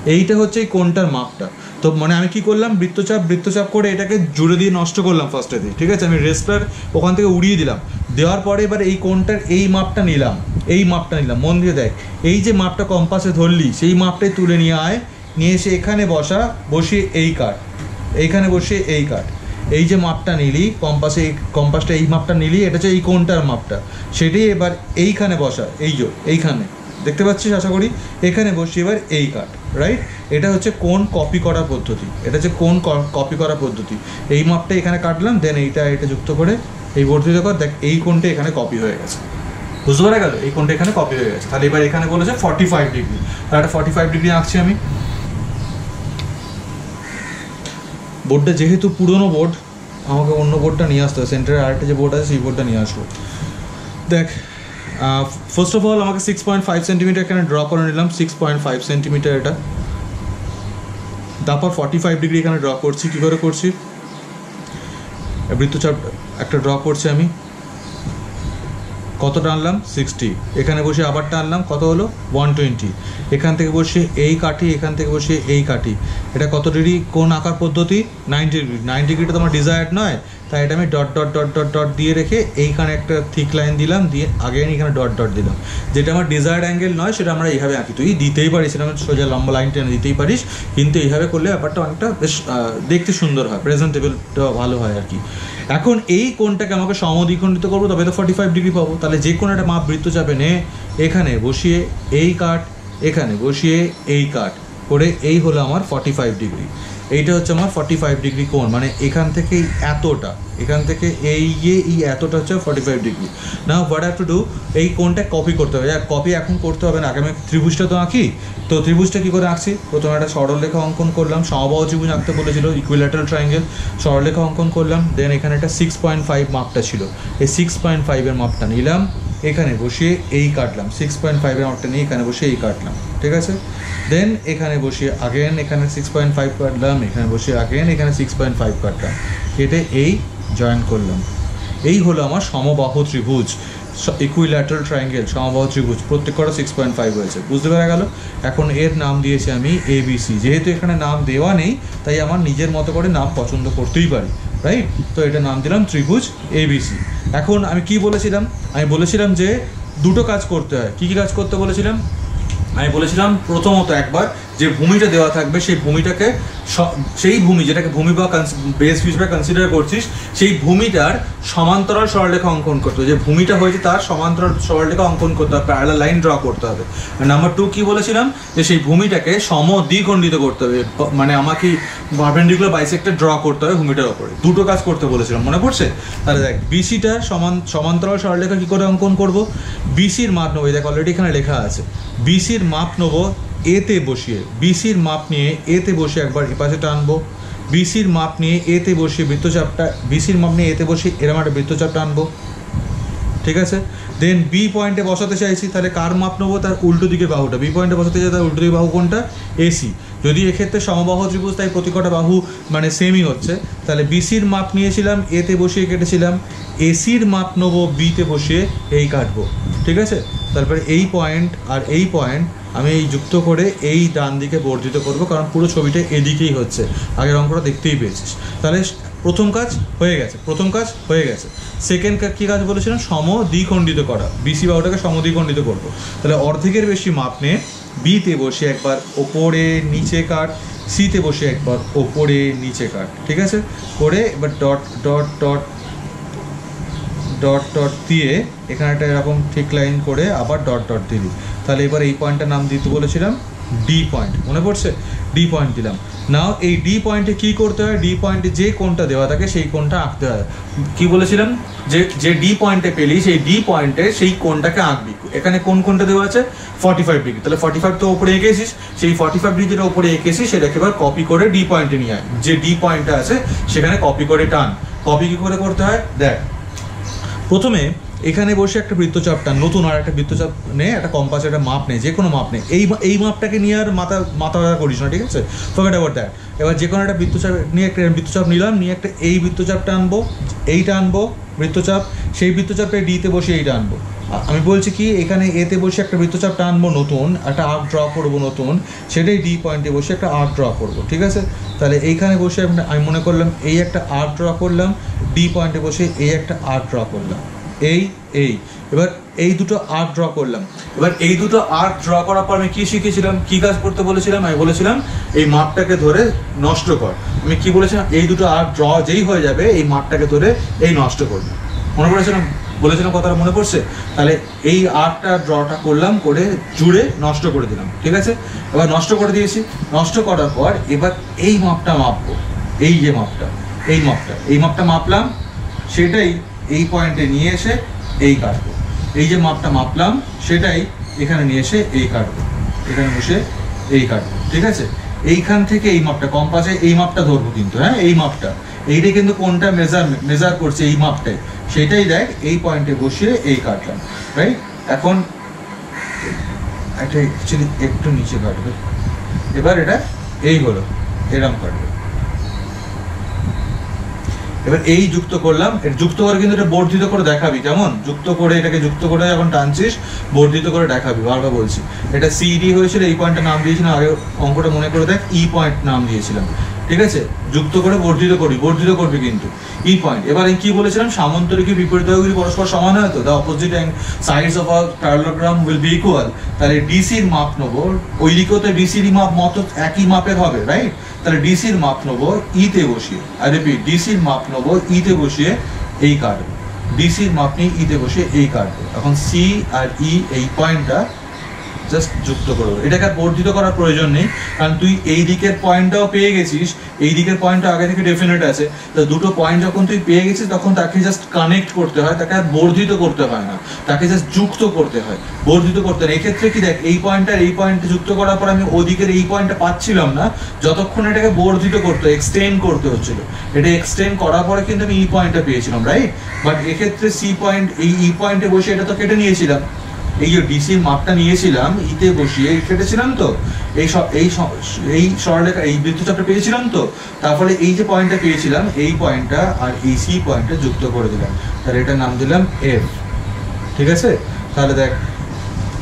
এইটা হচ্ছে এই কোণটার মাপটা। তো মানে আমি কি করলাম, বৃত্তচাপ করে এটাকে জুড়ে দিয়ে নষ্ট করলাম ফার্স্টে দিয়ে, ঠিক আছে। আমি রেস্টার ওখান থেকে উড়িয়ে দিলাম, দেওয়ার পরে এবার এই কোণটার এই মাপটা নিলাম, মন দিয়ে দেখ, এই যে মাপটা কম্পাসে ধরলি সেই মাপটাই তুলে নিয়ে আয়, নিয়ে এসে এখানে বসিয়ে এই কাট, এইখানে বসিয়ে এই কাট। এই যে মাপটা নিলি কম্পাসটা এই মাপটা নিলি, এটা হচ্ছে এই কোণটার মাপটা, সেটাই এবার এইখানে বসা, এইখানে দেখতে পাচ্ছিস আশা করি, এখানে বসিয়ে এবার এই কাট, রাইট। এটা হচ্ছে কোণ কপি করার পদ্ধতি, এই মাপটা এখানে কাটলাম, দেন এটা যুক্ত করে এই বর্ধিত কর, দেখ এই কোণটা এখানে কপি হয়ে গেছে, বুঝতে পারা গেল, এই কোণটা এখানে কপি হয়ে গেছে। তাহলে এবার এখানে বলেছে 45 ডিগ্রি, তাহলে একটা 45 ডিগ্রি আঁকছি আমি। বোর্ডটা যেহেতু পুরোনো বোর্ড, আমাকে অন্য বোর্ডটা নিয়ে আসতে হবে, সেন্টারের আরেকটা যে বোর্ড আছে সেই বোর্ডটা নিয়ে আসবো। দেখ, ফার্স্ট অফ অল আমাকে 6.5 সেন্টিমিটার এখানে ড্র করে নিলাম, 6.5 সেন্টিমিটার এটা। তারপর 45 ডিগ্রি এখানে ড্র করছি। কী করে করছি, বৃত্তচাপ একটা ড্র করছি আমি, কত টানলাম 60, এখানে বসে আবার টানলাম, কত হলো 120, এখান থেকে বসে এই কাঠি, এখান থেকে বসে এই কাঠি। এটা কত ডিগ্রি কোণ আঁকার পদ্ধতি? 90 ডিগ্রি। 90 ডিগ্রিটা তোমার ডিজায়ার্ড নয়, তাই এটা আমি dot dot dot dot dot দিয়ে রেখে এইখানে একটা থিক লাইন দিলাম, দিয়ে আগে এখানে ডট ডট দিলাম। যেটা আমার ডিজায়ার্ড অ্যাঙ্গেল নয় সেটা আমরা এইভাবে আঁকি, তুই দিতেই পারিস, সেটা সোজা লম্বা লাইন টেনে দিতেই পারিস, কিন্তু এইভাবে করলে ব্যাপারটা অনেকটা বেশ দেখতে সুন্দর হয়, প্রেজেন্টেবলটা ভালো হয় আর কি। এখন এই কোণটাকে আমাকে সমদ্বিখণ্ডিত করবো, তবে তো 45 ডিগ্রি পাবো। তাহলে যে কোনো একটা মাপ বৃত্তচাপে নে, এখানে বসিয়ে এই কাট, এখানে বসিয়ে এই কাট করে, এই হলো আমার 45 ডিগ্রি। এইটা হচ্ছে আমার 45 ডিগ্রি কোণ, মানে এখান থেকে এতটা, এখান থেকে এই এতটা হচ্ছে 45 degree. Now what have to do, এই কোণটা কপি করতে হবে। কপি এখন করতে হবে না, আগে আমি ত্রিভুজটা তো আঁকি। তো ত্রিভুজটা কী করে আঁকছি, প্রথমে একটা সরলরেখা অঙ্কন করলাম, সমবাহু ত্রিভুজ আঁকতে বলেছিল, ইকুইল্যাটারাল ট্রায়াঙ্গেল, সরলরেখা অঙ্কন করলাম। দেন এখানে একটা 6.5 মাপটা ছিল, এই 6.5 এর মাপটা নিলাম, এখানে বসিয়ে এই কাটলাম, 6.5 মাপটা নিয়ে এখানে বসে এই কাটলাম, ঠিক আছে। দেন এখানে বসিয়ে আগেন এখানে 6.5 কাটলাম, এখানে বসিয়ে আগেন এখানে 6.5 কাটলাম, কেটে এই জয়েন করলাম। এই হলো আমার সমবাহু ত্রিভুজ, ইকুইল্যাটারাল ট্রায়াঙ্গেল, সমবাহু ত্রিভুজ, প্রত্যেকটা 6.5 হয়েছে, বুঝতে পারা গেল। এখন এর নাম দিয়েছি আমি ABC। যেহেতু এখানে নাম দেওয়া নেই তাই আমার নিজের মতো করে নাম পছন্দ করতেই পারি, রাইট। তো এটা নাম দিলাম ত্রিভুজ ABC। এখন আমি কি বলেছিলাম, আমি বলেছিলাম যে দুটো কাজ করতে হয়। কী কী কাজ করতে বলেছিলাম? আমি বলেছিলাম প্রথমত একবার যে ভূমিটা দেওয়া থাকবে সেই ভূমিটাকে, সেই ভূমি যেটাকে ভূমি বা বেস হিসেবে কনসিডার করছিস, সেই ভূমিটার সমান্তরাল সরলরেখা অঙ্কন করতে হবে। যে ভূমিটা হয়েছে তার সমান্তরাল সরলরেখা অঙ্কন করতে হবে, প্যারালাল লাইন ড্র করতে হবে। নাম্বার 2 কি বলেছিলাম, যে সেই ভূমিটাকে সমদ্বিখণ্ডিত করতে হবে, মানে আমাকে পারপেন্ডিকুলার বাইসেক্টর ড্র করতে হবে ভূমিটার উপরে। দুটো কাজ করতে বলেছিলাম, মনে পড়ছে? তাহলে দেখ, বিসিটার সমান্তরাল সরলরেখা কী করে অঙ্কন করব? বিসির মাপ নেবো, দেখ অলরেডি এখানে লেখা আছে, বিসির মাপ নেবো এতে বসিয়ে, বিসির মাপ নিয়ে এতে বসে একবার এপাশে টানবো, বিসির মাপ নিয়ে এতে বসিয়ে বৃত্তচাপটা, বিসির মাপ নিয়ে এতে বসিয়ে এরকম একটা বৃত্তচাপ টানবো, ঠিক আছে। দেন বি পয়েন্টে বসাতে চাইছি, তাহলে কার মাপ নেবো? তার উল্টো দিকের বাহুটা। বি পয়েন্টে বসাতে চাই তার উল্টো দিকের বাহু কোনটা? AC। যদি এক্ষেত্রে সমবাহু ত্রিভুজ তাই প্রতি কটা বাহু মানে সেমই হচ্ছে, তাহলে বিসির মাপ নিয়েছিলাম এতে বসিয়ে কেটেছিলাম, এসির মাপ নেবো বিতে বসিয়ে এই কাটবো, ঠিক আছে। তারপরে এই পয়েন্ট আর এই পয়েন্ট আমি এই যুক্ত করে এই ডান দিকে বর্ধিত করব, কারণ পুরো ছবিটা এদিকেই হচ্ছে, আগের অঙ্কটা দেখতেই পেয়েছিস। তাহলে প্রথম কাজ হয়ে গেছে, প্রথম কাজ হয়ে গেছে। সেকেন্ড কী কাজ বলেছিলাম? সমদ্বিখণ্ডিত করা, বিসি বাহুটাকে সমদ্বিখণ্ডিত করবো। তাহলে অর্ধেকের বেশি মাপ নিয়ে বিতে বসে একবার ওপরে নিচে কাট, সিতে বসে একবার ওপরে নিচে কাট, ঠিক আছে। করে এবার dot dot dot dot dot দিয়ে এখানে একটা এরকম ঠিক লাইন করে আবার ডট ডট দিলি। তাহলে এবার এই পয়েন্টটার নাম দিতে বলেছিলাম ডি পয়েন্ট, মনে পড়ছে? ডি পয়েন্ট দিলাম। নাও এই ডি পয়েন্টে কী করতে হয়? ডি পয়েন্টে যে কোণটা দেওয়া থাকে সেই কোণটা আঁকতে হয়। কি বলেছিলাম? যে ডি পয়েন্টে পেলি সেই ডি পয়েন্টে সেই কোণটাকে আঁকবি। এখানে কোন কোণটা দেওয়া আছে? 45 ডিগ্রি। তাহলে 45 তো ওপরে এঁকেছিস, সেই 45 ডিগ্রি যেটা ওপরে এঁকেছিস সেটাকে এবার কপি করে ডি পয়েন্টে নিয়ে আয়। যে ডি পয়েন্টটা আছে সেখানে কপি করে টান। কপি কী করে করতে হয় দেখ, প্রথমে এখানে বসে একটা বৃত্তচাপ টান, নতুন আর একটা বৃত্তচাপ নে, একটা কম্পাসে একটা মাপ নে, যে কোনো মাপ নে। এই মাপটাকে নিয়ে আর মাথা ব্যথা করিস না, ঠিক আছে? Forget about that. এবার যে কোনো একটা বৃত্তচাপ নিয়ে একটা বৃত্তচাপ নিলাম, নিয়ে একটা এই বৃত্তচাপটা আনবো, এইটা আনবো বৃত্তচাপ, সেই বৃত্তচাপে ডিতে বসে এইটা আনবো। আমি বলছি কি, এখানে এতে বসে একটা বৃত্তচাপ টানবো নতুন, একটা আর্ক ড্র করবো নতুন, সেটাই ডি পয়েন্টে বসে একটা আর্ক ড্র করবো, ঠিক আছে। তাহলে এইখানে বসে আমি মনে করলাম এই একটা আর্ক ড্র করলাম, ডি পয়েন্টে বসে এই একটা আর্ক ড্র করলাম, এই এবার এই দুটো আর্ক ড্র করলাম। এবার এই দুটো আর্ক ড্র করার পর আমি কী শিখেছিলাম, কী কাজ করতে বলেছিলাম? আমি বলেছিলাম এই মাপটাকে ধরে নষ্ট কর। আমি কি বলেছিলাম? এই দুটো আর্ক ড্র যেই হয়ে যাবে এই মাপটাকে ধরে এই নষ্ট করবে, মনে পড়েছিলাম? বলেছিলাম কথাটা মনে পড়ছে? তাহলে এই আর্কটা ড্রটা করলাম, করে জুড়ে নষ্ট করে দিলাম, ঠিক আছে। এবার নষ্ট করে দিয়েছি, নষ্ট করার পর এবার এই মাপটা মাপবো, এই যে মাপটা, এই মাপটা মাপলাম, সেটাই এই পয়েন্টে নিয়ে এসে এই কাটবো। এই যে মাপটা মাপলাম সেটাই এখানে নিয়ে এসে এই কাটবো, এখানে বসে এই কাটবো, ঠিক আছে। এইখান থেকে এই মাপটা, কম্পাসে এই মাপটা ধরবো কিন্তু, হ্যাঁ, এই মাপটা, এইটাই কিন্তু কোনটা মেজার করছে এই মাপটাই, সেটাই দেখ এই পয়েন্টে বসিয়ে এই কাটলাম, রাইট। এখন এটা অ্যাকচুয়ালি একটু নিচে কাটবে, এবার এটা এই হলো, এরম কাটবে। এবার এই যুক্ত করলাম, যুক্ত করে কিন্তু এটা বর্ধিত করে দেখাবি, কেমন? যুক্ত করে এটাকে যুক্ত করে যখন টানছিস বর্ধিত করে দেখাবি, বারবার বলছি। এটা সিডি হয়েছিল, এই পয়েন্টটা নাম দিয়েছিলাম, আগে অঙ্কটা মনে করে দেখ, ই পয়েন্ট নাম দিয়েছিলাম, ঠিক আছে। যুক্ত করে বর্ধিত করবি কিন্তু ই পয়েন্ট। এবার কি বলেছিলাম? সামান্তরিক বিপরীত বাহুগুলি পরস্পর সমান হয়, তো the opposite sides of a parallelogram will be equal. তাহলে ডিসির মাপ নেবো, ওই দিকেও তো ডিসির মাপ মতো একই মাপের হবে, রাইট। তাহলে ডিসির মাপ নেবো ইতে বসিয়ে, আর রিপিট, ডিসির মাপ নেবো ইতে বসিয়ে এই কাটবো, ডিসির মাপ নিয়ে ইতে বসিয়ে এই কাটবো। এখন সি আর ই এই পয়েন্টটা জাস্ট যুক্ত করবো, এটাকে আর বর্ধিত করার প্রয়োজন নেই, কারণ তুই এই দিকের পয়েন্টটাও পেয়ে গেছিস, এই দিকের পয়েন্টটা আগে থেকে ডেফিনেট আছে। তো দুটো পয়েন্ট যখন তুই পেয়ে গেছিস তখন তাকে জাস্ট কানেক্ট করতে হয়, তাকে আর বর্ধিত করতে হয় না, তাকে জাস্ট যুক্ত করতে হয়, বর্ধিত করতে হয়। এক্ষেত্রে কি দেখ, এই পয়েন্টটা এই পয়েন্টে যুক্ত করার পর আমি ওদিকের এই পয়েন্টটা পাচ্ছিলাম না, যতক্ষণ এটাকে বর্ধিত করতে, এক্সটেন্ড করতে হচ্ছিল। এটা এক্সটেন্ড করার পরে কিন্তু আমি এই পয়েন্টটা পেয়েছিলাম, রাইট। বাট এক্ষেত্রে সি পয়েন্ট এই ই পয়েন্টে বসে এটা তো কেটে নিয়েছিলাম, এই যে ডিসির মাপটা নিয়েছিলাম ইতে বসিয়ে কেটেছিলাম, তো এই সরলরেখা এই বৃত্তচাপটা পেয়েছিলাম, তো তার ফলে এই যে পয়েন্টটা পেয়েছিলাম এই পয়েন্টটা আর এই সি পয়েন্টটা যুক্ত করে দিলাম, তাহলে এটার নাম দিলাম এফ। ঠিক আছে, তাহলে দেখ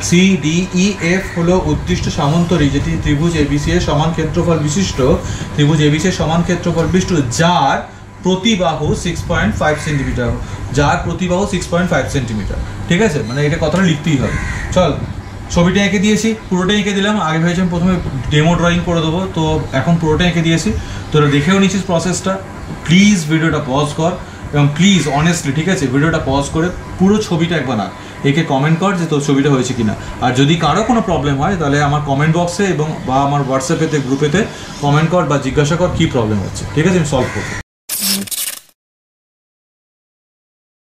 সি ডি ই এফ হলো উদ্দিষ্ট সামন্তরিক যেটি ত্রিভুজ এবিসি এর সমান ক্ষেত্রফল বিশিষ্ট, ত্রিভুজ এবিসি এর সমান ক্ষেত্রফল বিশিষ্ট যার প্রতিবাহু 6.5 সেন্টিমিটার, যার প্রতিবাহু 6.5 সেন্টিমিটার। ঠিক আছে, মানে এটা কথাটা লিখতেই হবে। চল ছবিটা এঁকে দিয়েছি, পুরোটা এঁকে দিলাম। আগে ভেবেছিলাম প্রথমে ডেমো ড্রয়িং করে দেবো, তো এখন পুরোটা এঁকে দিয়েছি, তোরা দেখেও নিচ্ছিস প্রসেসটা। প্লিজ ভিডিওটা পজ কর এবং প্লিজ অনেস্টলি, ঠিক আছে, ভিডিওটা পজ করে পুরো ছবিটা একবার না একে কমেন্ট কর যে তোর ছবিটা হয়েছে কিনা। আর যদি কারো কোনো প্রবলেম হয় তাহলে আমার কমেন্ট বক্সে এবং বা আমার হোয়াটসঅ্যাপেতে গ্রুপেতে কমেন্ট কর বা জিজ্ঞাসা কর কী প্রবলেম হচ্ছে। ঠিক আছে, আমি সলভ করবো।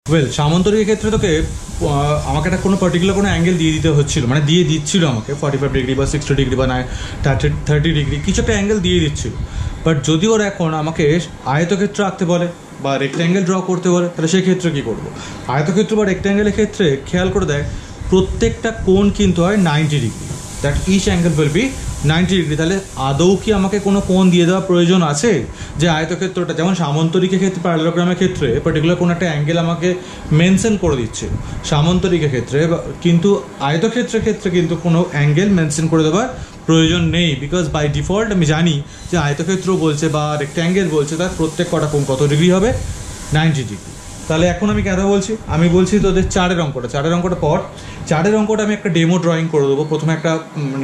ওয়েল, সামন্তরিকের ক্ষেত্রে তোকে আমাকে একটা কোনো পার্টিকুলার কোনো অ্যাঙ্গেল দিয়ে দিতে হচ্ছিল, মানে দিয়ে দিচ্ছিল আমাকে 45 ডিগ্রি বা 60 ডিগ্রি বা 30 ডিগ্রি কিছু একটা অ্যাঙ্গেল দিয়ে দিচ্ছিল। বাট যদি ওরা এখন আমাকে আয়তক্ষেত্র আঁকতে বলে বা রেক্ট্যাঙ্গেল ড্র করতে বলে, তাহলে সেক্ষেত্রে কী করবো? আয়তক্ষেত্র বা রেক্ট্যাঙ্গেলের ক্ষেত্রে খেয়াল করে দেখ প্রত্যেকটা কোণ কিন্তু হয় 90 degree, that each angle will be 90 degree. তাহলে আদৌ কি আমাকে কোনো কোণ দিয়ে দেওয়ার প্রয়োজন আছে? যে আয়তক্ষেত্রটা যেমন সামন্তরিকের ক্ষেত্রে প্যারালোগ্রামের ক্ষেত্রে পার্টিকুলার কোনো একটা অ্যাঙ্গেল আমাকে মেনশন করে দিচ্ছে সামন্তরিকের ক্ষেত্রে, কিন্তু আয়তক্ষেত্রের ক্ষেত্রে কিন্তু কোনো অ্যাঙ্গেল মেনশন করে দেওয়ার প্রয়োজন নেই, বিকজ বাই ডিফল্ট আমি জানি যে আয়তক্ষেত্র বলছে বা রেক্ট্যাঙ্গেল বলছে তার প্রত্যেক কটা কোণ কত ডিগ্রি হবে, 90 ডিগ্রি। তাহলে এখন আমি কেন বলছি, আমি বলছি তোদের চারের অঙ্কটা পর চারের অঙ্কটা আমি একটা ডেমো ড্রয়িং করে দেবো, প্রথমে একটা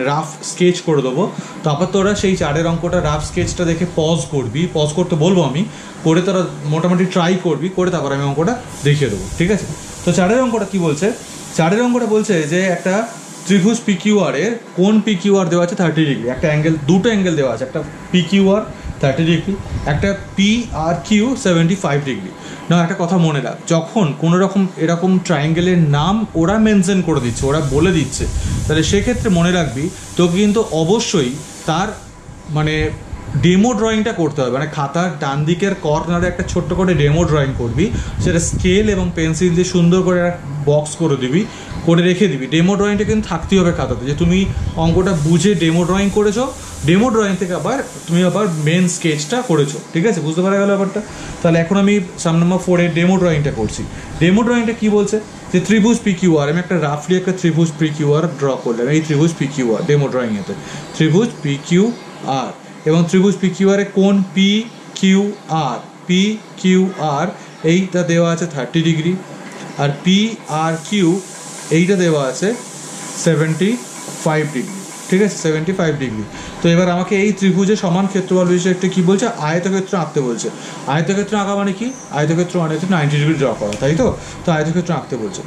রাফ স্কেচ করে দেবো, তারপর তোরা সেই চারের অঙ্কটা রাফ স্কেচটা দেখে পজ করতে বলবো আমি, করে তোরা মোটামুটি ট্রাই করবি, করে তারপর আমি অঙ্কটা দেখিয়ে দেবো। ঠিক আছে, তো চারের অঙ্কটা কী বলছে? চারের অঙ্কটা বলছে যে একটা ত্রিভুজ পিকিউআর এর কোণ পিকিউআর দেওয়া আছে 30 ডিগ্রি, একটা অ্যাঙ্গেল, দুটো অ্যাঙ্গেল দেওয়া আছে, একটা পিকিউআর 30 ডিগ্রি, একটা পি আর কিউ 75 ডিগ্রি। না, একটা কথা মনে রাখ, যখন কোনো রকম এরকম ট্রায়াঙ্গেলের নাম ওরা মেনশন করে দিচ্ছে, ওরা বলে দিচ্ছে, তাহলে সেক্ষেত্রে মনে রাখবি তোকে কিন্তু অবশ্যই তার মানে ডেমো ড্রয়িংটা করতে হবে, মানে খাতার ডান দিকের কর্নারে একটা ছোট্ট করে ডেমো ড্রয়িং করবি, সেটা স্কেল এবং পেন্সিল দিয়ে সুন্দর করে একটা বক্স করে দিবি, করে রেখে দিবি। ডেমো ড্রয়িংটা কিন্তু থাকতেই হবে খাতাতে, যে তুমি অঙ্কটা বুঝে ডেমো ড্রয়িং করেছো, ডেমো ড্রয়িং থেকে তুমি আবার মেন স্কেচটা করেছো। ঠিক আছে, বুঝতে পারা গেল ব্যাপারটা? তাহলে এখন আমি সাম নাম্বার 4 এর ডেমো ড্রয়িংটা করছি। ডেমো ড্রয়িংটা কী বলছে, যে ত্রিভুজ পিকিউআর, আমি একটা রাফলি একটা ত্রিভুজ পিকিউআর ড্র করলাম, এই ত্রিভুজ পিকিউআর ডেমো ড্রয়িংয়েতে ত্রিভুজ পিকিউআর, এবং ত্রিভুজ পিকিউআরে কোণ পিকিউআর এইটা দেওয়া আছে 30 ডিগ্রি, আর পি আর কিউ এইটা দেওয়া আছে 75 ডিগ্রি। ঠিক আছে, 75 ডিগ্রি। তো এবার আমাকে এই ত্রিভুজের সমান ক্ষেত্রফল বিষয়ে একটা কী বলছে, আয়তক্ষেত্র আঁকতে বলছে। আয়তক্ষেত্র আঁকা মানে কি? আয়তক্ষেত্র মানে হচ্ছে 90 ডিগ্রি ড্র করা, তাই তো? তো আয়তক্ষেত্র আঁকতে বলছে।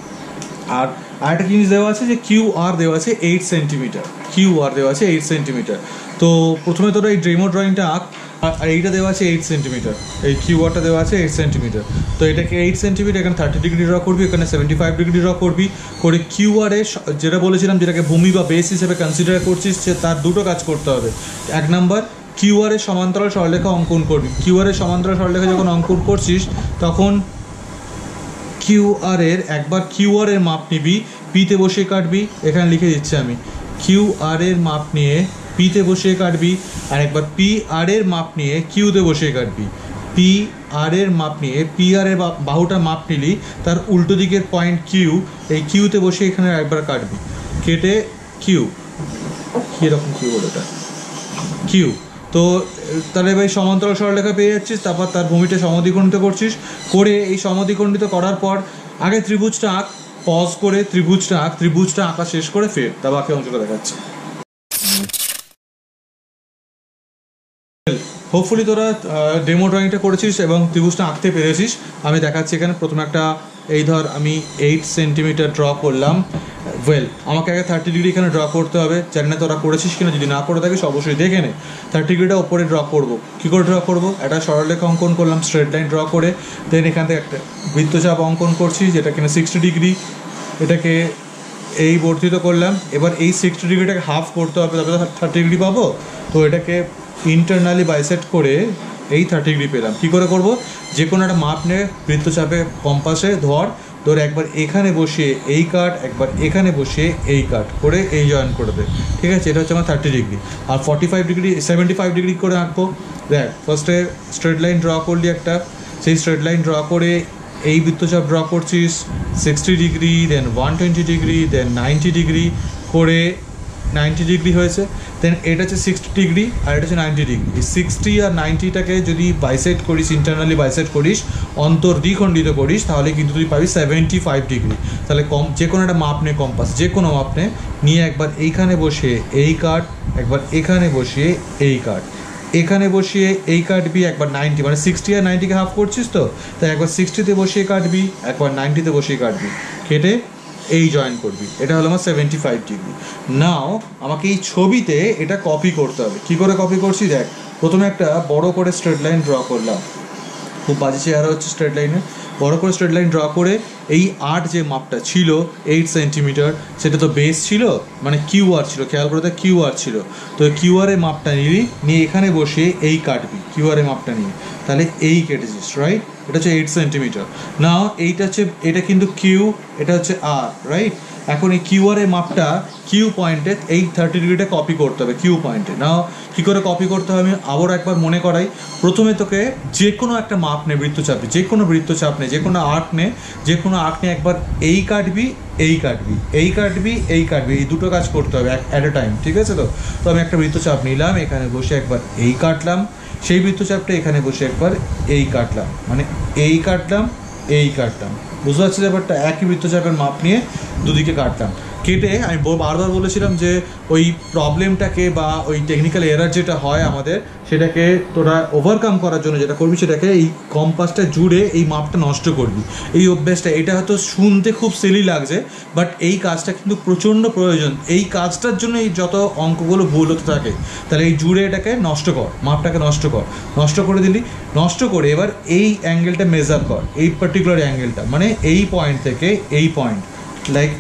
আর আরেকটা জিনিস দেওয়া আছে যে কিউআর দেওয়া আছে 8 সেন্টিমিটার, কিউআর দেওয়া আছে 8 সেন্টিমিটার। তো প্রথমে তোরা এই ডেমো ড্রয়িংটা আঁক, আর এইটা দেওয়া আছে 8 সেন্টিমিটার, এই কিউআরটা দেওয়া আছে 8 সেন্টিমিটার। তো এটাকে 8 সেন্টিমিটার, এখানে 30 ডিগ্রি ড্র করবি, এখানে 75 ডিগ্রি ড্র করবি, করে কিউআরে যেটা বলেছিলাম যেটাকে ভূমি বা বেস হিসেবে কনসিডার করছিস, সে তার দুটো কাজ করতে হবে। এক নাম্বার, কিউআরের সমান্তরাল সরলরেখা অঙ্কন করবি। কিউআরের সমান্তরাল সরলরেখা যখন অঙ্কন করছিস তখন কিউআরের একবার কিউআরের মাপ নিবি, পিতে বসিয়ে কাটবি, এখানে লিখে দিচ্ছি আমি, কিউআরের মাপ নিয়ে পিতে বসিয়ে কাটবি, আর একবার পি আর এর মাপ নিয়ে কিউতে বসিয়ে কাটবি। পি আর এর মাপ নিয়ে পি আর এর বাহুটা মাপ নিলি, তার উল্টো দিকের পয়েন্ট কিউ, এই কিউতে বসে এখানে একবার কাটবি, কেটে কিউ, কীরকম কিউ হলো এটা, কিউ। তো তাহলে ভাই সমান্তরাল সরলরেখা পেয়ে যাচ্ছিস, তারপর তার ভূমিটা সমদ্বিখণ্ডিত করছিস, করে এই সমদ্বিখণ্ডিত করার পর আগে ত্রিভুজটা আঁক, পজ করে ত্রিভুজটা আঁকা শেষ করে ফের তা বাকি অংশটা দেখাচ্ছে। হোপফুলি তোরা ডেমো ড্রয়িংটা করেছিস এবং ত্রিভুজটা আঁকতে পেরেছিস। আমি দেখাচ্ছি এখানে প্রথমে একটা, এই ধর আমি 8 সেন্টিমিটার ড্র করলাম। ওয়েল, আমাকে আগে 30 ডিগ্রি এখানে ড্র করতে হবে, জানি না তোরা করেছিস কিনা, যদি না করে থাকিস অবশ্যই দেখে নে। 30 ডিগ্রিটা ওপরে ড্র করবো, কী করে ড্র করবো, একটা সরলরেখা অঙ্কন করলাম, স্ট্রেট লাইন ড্র করে, দেন এখান থেকে একটা বৃত্তচাপ অঙ্কন করছি যেটা কিনা 60 ডিগ্রি, এটাকে এই বর্ধিত করলাম। এবার এই 60 ডিগ্রিটাকে হাফ করতে হবে, তবে 30 ডিগ্রি পাবো। তো এটাকে ইন্টারনালি বাইসেক্ট করে এই 30 ডিগ্রি পেলাম। কী করে করবো? যে কোনো একটা মাপ নিয়ে বৃত্তচাপে কম্পাসে ধর একবার এখানে বসিয়ে এই কাট, একবার এখানে বসিয়ে এই কাট করে এই জয়েন করে দে, ঠিক আছে? এটা হচ্ছে আমার 30 ডিগ্রি। আর 45 ডিগ্রি 75 ডিগ্রি করে আঁকবো। দেখ, ফার্স্টে স্ট্রেট লাইন ড্র করলি একটা, সেই স্ট্রেট লাইন ড্র করে এই বৃত্তচাপ ড্র করছিস 60 ডিগ্রি, দেন 120 ডিগ্রি, দেন 90 ডিগ্রি করে 90 ডিগ্রি হয়েছে। দেন এটা হচ্ছে 60 ডিগ্রি আর এটা হচ্ছে 90 ডিগ্রি। এই 60 আর 90টাকে যদি বাইসেক্ট করিস, ইন্টারনালি বাইসেক্ট করিস, অন্তর দ্বিখণ্ডিত করিস, তাহলে কিন্তু তুই পাবি 75 ডিগ্রি। তাহলে যে কোনো একটা মাপ নে, কম্পাস যে কোনো মাপ নে, নিয়ে একবার এইখানে বসে এই কাট, একবার এখানে বসিয়ে এই কাট, এখানে বসিয়ে এই কাটবি, একবার 90 মানে 60 আর 90কে হাফ করছিস তো, তাই একবার 60তে বসিয়ে কাটবি, একবার 90তে বসিয়ে কাটবি, কেটে এই জয়েন করবি। এটা হলো আমার 75 ডিগ্রি। নাও আমাকে এই ছবিতে এটা কপি করতে হবে। কী করে কপি করছি দেখ, প্রথমে একটা বড় করে স্ট্রেট লাইন ড্র করলাম, খুব বাজে চেহারা হচ্ছে স্ট্রেট লাইনে। বড় করে স্ট্রেট লাইন ড্র করে এই 8 যে মাপটা ছিল 8 সেন্টিমিটার, সেটা তো বেস ছিল, মানে কিউআর ছিল, খেয়াল করে দেখ কিউআর ছিল। তো কিউআর এর মাপটা নিবি, নিয়ে এখানে বসে এই কাটবি, কিউআর এর মাপটা নিয়ে, তাহলে এই কেটেছিস, রাইট? এটা হচ্ছে 8 সেন্টিমিটার। নাও এইটা হচ্ছে, এটা কিন্তু কিউ, এটা হচ্ছে আর, রাইট? এখন এই কিউআর এর মাপটা কিউ পয়েন্টে এই 30 ডিগ্রিটা কপি করতে হবে কিউ পয়েন্টে। নাও কী করে কপি করতে হবে আমি আবার একবার মনে করাই। প্রথমে তোকে যে কোনো একটা মাপ নে বৃত্তচাপে, যে কোনো বৃত্তচাপ নে, যে কোনো আর্ক নে, যে কোনো আর্ক নে, একবার এই কাটবি, এই কাটবি, এই কাটবি, এই কাটবি, এই দুটো কাজ করতে হবে অ্যাট এ টাইম, ঠিক আছে? তো আমি একটা বৃত্তচাপ নিলাম, এখানে বসে একবার এই কাটলাম, সেই বৃত্তচাপটা এখানে বসে একবার এই কাটলাম, মানে এই কাটলাম, এই কাটলাম। বুঝতে পারছি ব্যাপারটা? একই বৃত্তচাপের মাপ নিয়ে দুদিকে কাটলাম। কেটে আমি বারবার বলেছিলাম যে ওই প্রবলেমটাকে বা ওই টেকনিক্যাল এরার যেটা হয় আমাদের, সেটাকে তোরা ওভারকাম করার জন্য যেটা করবি, সেটাকে এই কম্পাসটা জুড়ে এই মাপটা নষ্ট করবি। এই অভ্যাসটা, এটা হয়তো শুনতে খুব সিলি লাগছে, বাট এই কাজটা কিন্তু প্রচণ্ড প্রয়োজন। এই কাজটার জন্য এই যত অঙ্কগুলো ভুল হতে থাকে, তাহলে এই জুড়ে এটাকে নষ্ট কর, মাপটাকে নষ্ট কর। নষ্ট করে দিলি, নষ্ট করে এবার এই অ্যাঙ্গেলটা মেজার কর, এই পার্টিকুলার অ্যাঙ্গেলটা, মানে এই পয়েন্ট থেকে এই পয়েন্ট, লাইক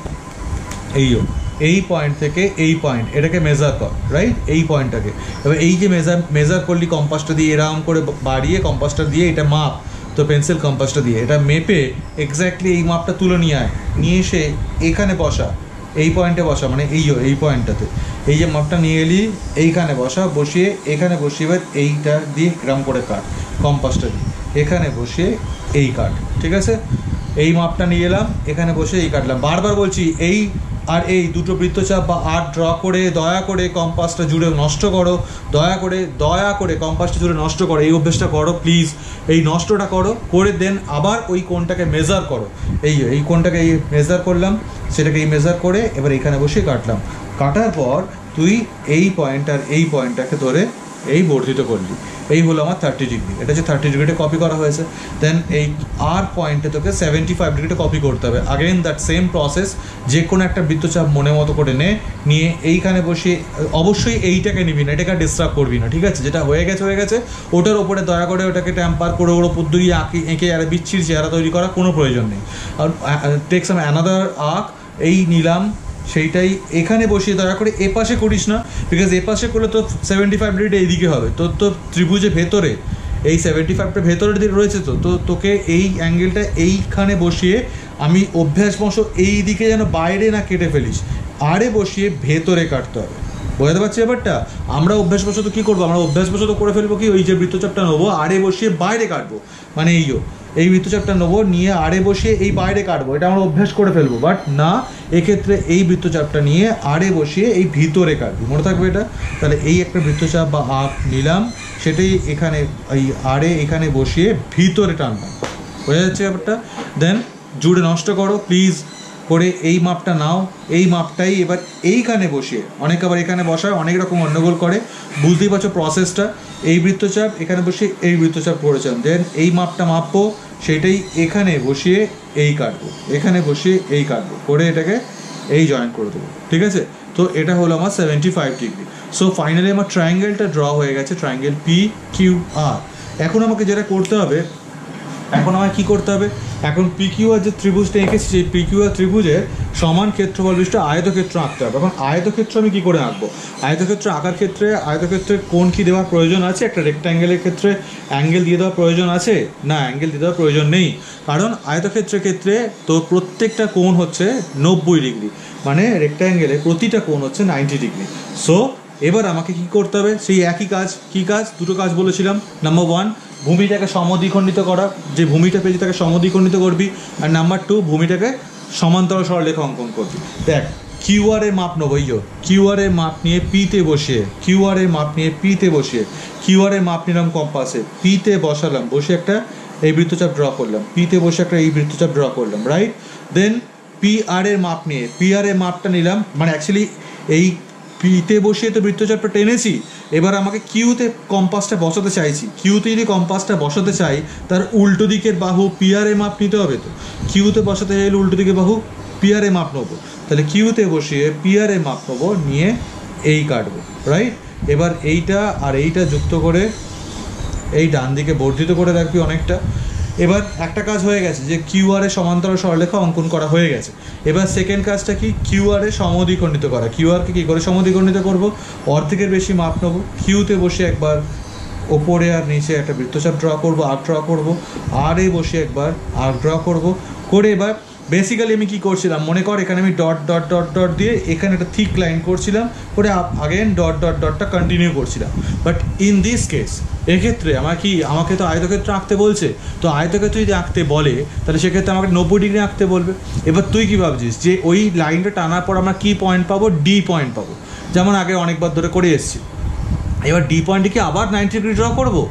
এই পয়েন্ট থেকে এই পয়েন্ট, এটাকে মেজার কর, রাইট? এই পয়েন্টটাকে এবার এই যে মেজার করলি কম্পাসটা দিয়ে, এরকম করে বাড়িয়ে কম্পাসটা দিয়ে এটা মাপ, তো পেন্সিল কম্পাসটা দিয়ে এটা মেপে এক্স্যাক্টলি এই মাপটা তুলে নিয়ে আয়, নিয়ে এসে এখানে বসা, এই পয়েন্টে বসা, মানে এই পয়েন্টটাতে এই যে মাপটা নিয়ে এলি এইখানে বসা, বসিয়ে এখানে বসিয়ে এবার এইটা দিয়ে গ্রাম করে কাট, কম্পাসটা দিয়ে এখানে বসিয়ে এই কাট, ঠিক আছে? এই মাপটা নিয়ে এলাম, এখানে বসে এই কাটলাম। বারবার বলছি, এই আর এই দুটো বৃত্তচাপ বা আর্ট ড্র করে দয়া করে কম্পাসটা জুড়ে নষ্ট করো, দয়া করে কম্পাসটা জুড়ে নষ্ট করো, এই অভ্যেসটা করো প্লিজ। এই নষ্টটা করো, করে দেন আবার ওই কোণটাকে মেজার করো। এই কোণটাকে এই মেজার করলাম, সেটাকে এই মেজার করে এবার এখানে বসে কাটলাম। কাটার পর তুই এই পয়েন্ট আর এই পয়েন্টটাকে ধরে এই বর্ধিত করলি, এই হলো আমার 30 ডিগ্রি। এটা হচ্ছে 30 ডিগ্রিটা কপি করা হয়েছে। দেন এই আর পয়েন্টে তোকে 75 ডিগ্রিটা কপি করতে হবে। আগেন দ্যাট সেম প্রসেস, যে কোনো একটা বৃত্তচাপ মনে মতো করে নিয়ে এইখানে বসিয়ে, অবশ্যই এইটাকে নিবি না, এটাকে ডিস্টার্ব করবি না, ঠিক আছে? যেটা হয়ে গেছে ওটার ওপরে দয়া করে ওটাকে ট্যাম্পার করে ওর ওপর দিয়ে এঁকে আর বিচ্ছির চেহারা তৈরি করা কোনো প্রয়োজন নেই। আর টেক সাম অ্যানাদার আর্ক, এই নিলাম, সেইটাই এখানে বসিয়ে দয়া করে এপাশে করিস না, বিকজ এপাশে করলে তো 75 ডিগ্রি এইদিকে হবে, তো ত্রিভুজের ভেতরে এই 75টা ভেতরের দিকে রয়েছে, তো তোকে এই অ্যাঙ্গেলটা এইখানে বসিয়ে, আমি অভ্যাসবশ এই দিকে যেন বাইরে না কেটে ফেলিস, আরে বসিয়ে ভেতরে কাটতে হবে। বোঝাতে পারছি ব্যাপারটা? আমরা অভ্যাসবশত কী করবো, আমরা অভ্যাসবশত করে ফেলবো কি, ওই যে বৃত্তচাপটা নেবো আরে বসিয়ে বাইরে কাটবো, মানে এই বৃত্তচাপটা নেবো নিয়ে আরে বসিয়ে এই বাইরে কাটবো, এটা আমরা অভ্যাস করে ফেলবো। বাট না, এক্ষেত্রে এই বৃত্তচাপটা নিয়ে আরে বসিয়ে এই ভিতরে কাটবো, মনে থাকবে এটা? তাহলে এই একটা বৃত্তচাপ বা আর্ক নিলাম, সেটাই এখানে এই আরে এখানে বসিয়ে ভিতরে টানলাম। বোঝা যাচ্ছে ব্যাপারটা? দেন জুড়ে নষ্ট করো প্লিজ করে এই মাপটা নাও, এই মাপটাই এবার এইখানে বসিয়ে, অনেক আবার এখানে বসায় অনেক রকম গণ্ডগোল করে, বুঝতেই পারছো প্রসেসটা। এই বৃত্তচাপ এখানে বসিয়ে এই বৃত্তচাপ করেছিলাম, দেন এই মাপটা মাপবো, সেটাই এখানে বসিয়ে এই কাটবো, এখানে বসিয়ে এই কাটবো, করে এটাকে এই জয়েন করে দেবো, ঠিক আছে? তো এটা হলো আমার 75 ডিগ্রি। সো ফাইনালি আমার ট্রায়াঙ্গেলটা ড্র হয়ে গেছে, ট্রায়াঙ্গেল PQR। এখন আমাকে যেটা করতে হবে, এখন আমায় কী করতে হবে, এখন PQR যে ত্রিভুজটা এঁকেছি, সেই PQR ত্রিভুজের সমান ক্ষেত্রফল বিশিষ্ট আয়তক্ষেত্র আঁকতে হবে। এখন আয়তক্ষেত্র আমি কী করে আঁকবো? আয়তক্ষেত্র আঁকার ক্ষেত্রে আয়তক্ষেত্রের কোণ কি দেওয়ার প্রয়োজন আছে? একটা রেক্ট্যাঙ্গেলের ক্ষেত্রে অ্যাঙ্গেল দিয়ে দেওয়ার প্রয়োজন আছে? না, অ্যাঙ্গেল দিয়ে দেওয়ার প্রয়োজন নেই, কারণ আয়তক্ষেত্রের ক্ষেত্রে তো প্রত্যেকটা কোণ হচ্ছে 90 ডিগ্রি, মানে রেক্ট্যাঙ্গেলে প্রতিটা কোণ হচ্ছে 90 ডিগ্রি। সো এবার আমাকে কি করতে হবে? সেই একই কাজ। কী কাজ? দুটো কাজ বলেছিলাম। নাম্বার 1, ভূমিটাকে সমদ্বিখণ্ডিত করা, যে ভূমিটা পেয়েছি তাকে সমদ্বিখণ্ডিত করবি। আর নাম্বার 2, ভূমিটাকে সমান্তরাল সরলরেখা অঙ্কন করবি। দেখ, কিউআর এর মাপ নেবো, কিউআর এর মাপ নিয়ে পিতে বসিয়ে, কিউআর এর মাপ নিয়ে পিতে বসিয়ে, কিউআর এর মাপ নিলাম কম্পাসে, পিতে বসালাম, বসে একটা এই বৃত্তচাপ ড্র করলাম, পিতে বসে একটা এই বৃত্তচাপ ড্র করলাম, রাইট? দেন পিআর এর মাপ নিয়ে, পিআর এর মাপটা নিলাম, মানে অ্যাকচুয়ালি এই পিতে বসিয়ে তো বৃত্তচাপটা টেনেছি, এবার আমাকে কিউতে কম্পাসটা বসাতে চাইছি। কিউতে যদি কম্পাসটা বসাতে চাই, তার উল্টো দিকের বাহু পিআর এর মাপ নিতে হবে। তো কিউতে বসাতে চাইলে উল্টো দিকের বাহু পিআর এর মাপ নেবো, তাহলে কিউতে বসিয়ে পিআর এর মাপ নেবো, নিয়ে এই কাটবো, রাইট? এবার এইটা আর এইটা যুক্ত করে এই ডান দিকে বর্ধিত করে রাখবি অনেকটা। এবার একটা কাজ হয়ে গেছে, যে কিউআর এর সমান্তরাল সরলরেখা অঙ্কন করা হয়ে গেছে। এবার সেকেন্ড কাজটা কি? কিউআর এর সমদ্বিখণ্ডিত করা। কিউআরকে কী করে সমদ্বিখণ্ডিত করবো? অর্ধেকের বেশি মাপ নেবো, কিউতে বসে একবার ওপরে আর নিচে একটা বৃত্তচাপ ড্র করবো, আর্ক ড্র করবো, আর এ বসে একবার আর্ক ড্র করবো, করে এবার বেসিক্যালি আমি কী করছিলাম মনে কর, এখানে আমি ডট ডট ডট ডট দিয়ে এখানে একটা থিক লাইন করছিলাম, করে আগেন ডট ডট ডটটা কন্টিনিউ করছিলাম। বাট ইন দিস কেস, এক্ষেত্রে আমাকে তো আয়তক্ষেত্র আঁকতে বলছে, তো আয়তক্ষেত্র যদি আঁকতে বলে তাহলে সেক্ষেত্রে আমাকে 90 ডিগ্রি আঁকতে বলবে। এবার তুই কী ভাবছিস যে ওই লাইনটা টানার পর আমরা কী পয়েন্ট পাবো? ডি পয়েন্ট পাবো, যেমন আগে অনেকবার ধরে করে এসেছি। এবার ডি পয়েন্টে কি আবার 90 ডিগ্রি ড্র করবো?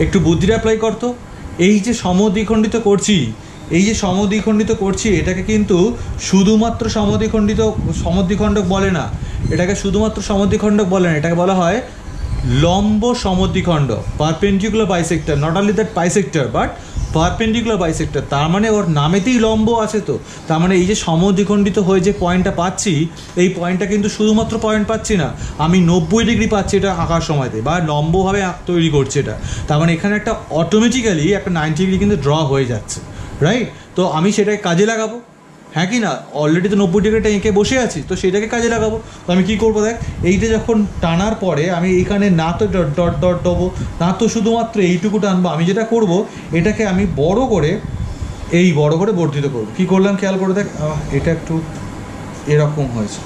একটু বুদ্ধিটা অ্যাপ্লাই করতো। এই যে সমদ্বিখণ্ডিত করছি, এটাকে কিন্তু শুধুমাত্র সমদ্বিখণ্ডক বলে না, এটাকে শুধুমাত্র সমদ্বিখণ্ডক বলে না, এটাকে বলা হয় লম্ব সমদ্বিখণ্ডক, perpendicular bisector. Not only that bisector, but perpendicular bisector. তার মানে ওর নামেতেই লম্ব আছে। তো তার মানে এই যে সমদ্বিখণ্ডিত হয়ে যে পয়েন্টটা পাচ্ছি, এই পয়েন্টটা কিন্তু শুধুমাত্র পয়েন্ট পাচ্ছি না, আমি 90 ডিগ্রি পাচ্ছি এটা আঁকার সময়তে, বা লম্বভাবে তৈরি করছে এটা। তার মানে এখানে একটা অটোমেটিক্যালি একটা 90 ডিগ্রি কিন্তু ড্র হয়ে যাচ্ছে, রাইট? তো আমি সেটাকে কাজে লাগাবো, হ্যাঁ কি না? অলরেডি তো 90 ডিগ্রিটা এঁকে বসে আছি, তো সেটাকে কাজে লাগাবো। তো আমি কী করবো? দেখ, এইটা যখন টানার পরে আমি এইখানে না তো ডট ডট ডট দেবো, না তো শুধুমাত্র এইটুকু টানবো। আমি যেটা করব, এটাকে আমি বড় করে বর্ধিত করবো। কী করলাম খেয়াল করে দেখ, এটা একটু এরকম হয়েছে,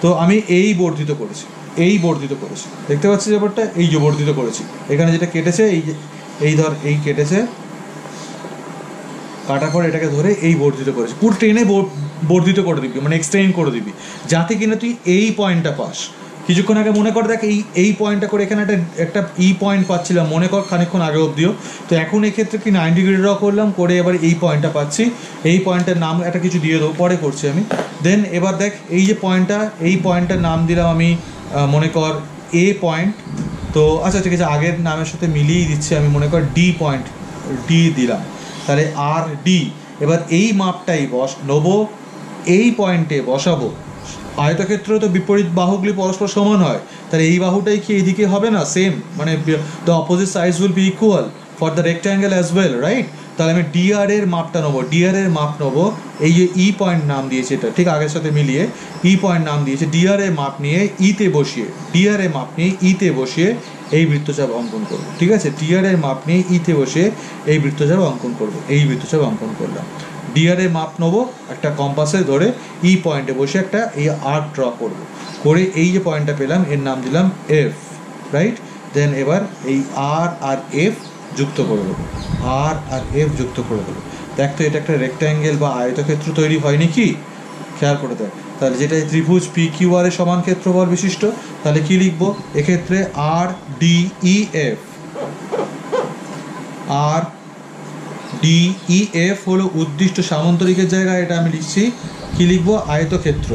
তো আমি এই বর্ধিত করেছি, দেখতে পাচ্ছি ব্যাপারটা? এই যে বর্ধিত করেছি, এখানে যেটা কেটেছে, এই কেটেছে, কাটার পর এটাকে ধরে এই বর্ধিত করেছি, পুরো ট্রেনে বর্ধিত করে দিবি, মানে এক্সটেন্ড করে দিবি, যাতে কিনা তুই এই পয়েন্টটা পাস। কিছুক্ষণ আগে মনে কর, দেখ এই পয়েন্টটা করে এখানে একটা ই পয়েন্ট পাচ্ছিলাম, মনে কর খানিকক্ষণ আগে অবধিও। তো এখন এক্ষেত্রে কি 90 ডিগ্রি ড্র করলাম, করে এবার এই পয়েন্টটা পাচ্ছি, এই পয়েন্টের নাম একটা কিছু দিয়ে দেবো, পরে করছি আমি। দেন এবার দেখ, এই যে পয়েন্টটা, এই পয়েন্টটার নাম দিলাম আমি মনে কর এ পয়েন্ট। তো আচ্ছা ঠিক আছে, আগের নামের সাথে মিলিয়েই দিচ্ছি আমি, মনে কর ডি পয়েন্ট, ডি দিলাম, তাহলে আর ডি। এবার এই মাপটাই নেবো, এই পয়েন্টে বসাবো। আয়তক্ষেত্র তো বিপরীত বাহুগুলি পরস্পর সমান হয়, তাহলে এই বাহুটাই কি এইদিকে হবে না সেম? মানে the opposite sides will be equal for the rectangle as well, right? তাহলে আমি ডিআর এর মাপটা নেবো, এই যে ই পয়েন্ট নাম দিয়েছে, এটা ঠিক আগের সাথে মিলিয়ে ই পয়েন্ট নাম দিয়েছে, ডিআর এর মাপ নিয়ে ইতে বসিয়ে, এই বৃত্তচাপ অঙ্কন করবো, ঠিক আছে? ডিআর এর মাপ নিয়ে ইতে বসে এই বৃত্তচাপ অঙ্কন করবো, এই বৃত্তচাপ অঙ্কন করলাম। ডিআর এর মাপ নেবো, একটা কম্পাসে ধরে ই পয়েন্টে বসে একটা এই আর্ক ড্র করবো, করে এই যে পয়েন্টটা পেলাম এর নাম দিলাম এফ, রাইট? দেন এবার এই আর আর এফ যুক্ত করে দেবো, দেখ তো এটা একটা রেক্ট্যাঙ্গেল বা আয়তক্ষেত্র তৈরি হয়নি কি? খেয়াল করে দেখ। তাহলে যেটা ত্রিভুজ পি কিউ আর এর সমান ক্ষেত্রফল বিশিষ্ট, তাহলে কি লিখবো এক্ষেত্রে? আর ডি ই এফ, আর ডি ই এফ হলো উদ্দিষ্ট সামান্তরিকের জায়গায়, এটা আমি লিখছি, কি লিখবো? আয়তক্ষেত্র।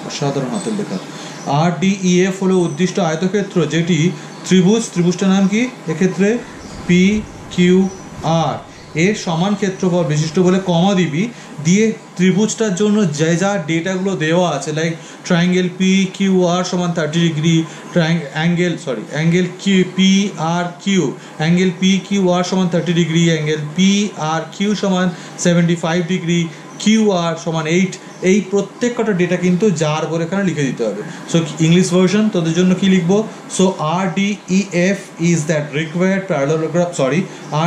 অসাধারণ হাতের লেখা। আর ডি ই এফ হলো উদ্দিষ্ট আয়তক্ষেত্র, যেটি ত্রিভুজটার নাম কি এক্ষেত্রে? P Q R. এর সমান ক্ষেত্রফল বিশিষ্ট বলে কমা দিবি, দিয়ে ত্রিভুজটার জন্য যে যা ডেটাগুলো দেওয়া আছে, like triangle P Q R সমান 30 degree, angle Q P R Q, angle P Q R সমান 30 degree, angle P R Q সমান 75 ডিগ্রি, কিউ আর সমান 8, এই প্রত্যেক কটা ডেটা কিন্তু যার বলে এখানে লিখে দিতে হবে। সো ইংলিশ ভার্সন তোদের জন্য কি লিখবো? So RDEF is that required parallelogram,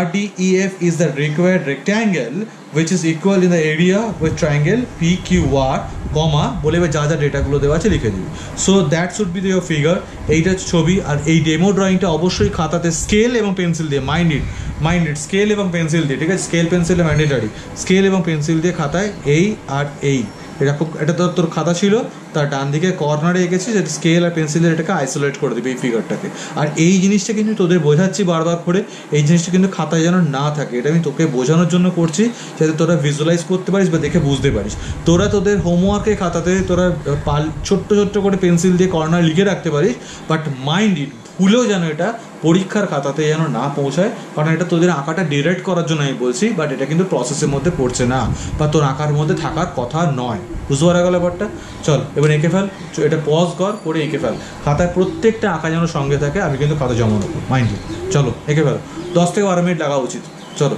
RDEF is the required rectangle which is equal in the area with triangle PQR, কমা বলে যা যা ডেটাগুলো দেওয়া আছে লিখে দিবি। So that should be your figure. এইটা ছবি। আর এই ডেমো ড্রয়িংটা অবশ্যই খাতাতে স্কেল এবং পেন্সিল দিয়ে, মাইন্ডেড স্কেল এবং পেন্সিল দিয়ে, ঠিক আছে? স্কেল পেন্সিলে ম্যান্ডেটারি, স্কেল এবং পেন্সিল দিয়ে খাতায় এই আর এই, এটা তোর খাতা ছিল, তার ডান দিকে কর্নারে এঁকেছি, যেটা স্কেল আর পেন্সিলের এটাকে আইসোলেট করে দিবি এই ফিগারটাকে। আর এই জিনিসটা কিন্তু তোদের বোঝাচ্ছি বারবার করে, এই জিনিসটা কিন্তু খাতায় যেন না থাকে, এটা আমি তোকে বোঝানোর জন্য করছি, যাতে তোরা ভিজুয়ালাইজ করতে পারিস বা দেখে বুঝতে পারিস। তোরা তোদের হোমওয়ার্কের খাতাতে তোরা ছোট্ট ছোট্ট করে পেন্সিল দিয়ে কর্নার লিখে রাখতে পারিস, বাট মাইন্ড ইট, ভুলেও যেন এটা পরীক্ষার খাতাতে যেন না পৌঁছায়, কারণ এটা তোদের আঁকাটা ডিরেক্ট করার জন্য আমি বলছি, বাট এটা কিন্তু প্রসেসের মধ্যে পড়ছে না বা তোর আঁকার মধ্যে থাকার কথা নয়। বুঝতে পারা গেল ব্যাপারটা? চল এবার এঁকে ফেল, এটা পজ করে এঁকে ফেল, খাতায় প্রত্যেকটা আঁকা যেন সঙ্গে থাকে। আমি কিন্তু খাতা জমা নেবো, মাইন্ড। চলো এঁকে ফেল, 10 থেকে 12 মিনিট লাগা উচিত। চলো।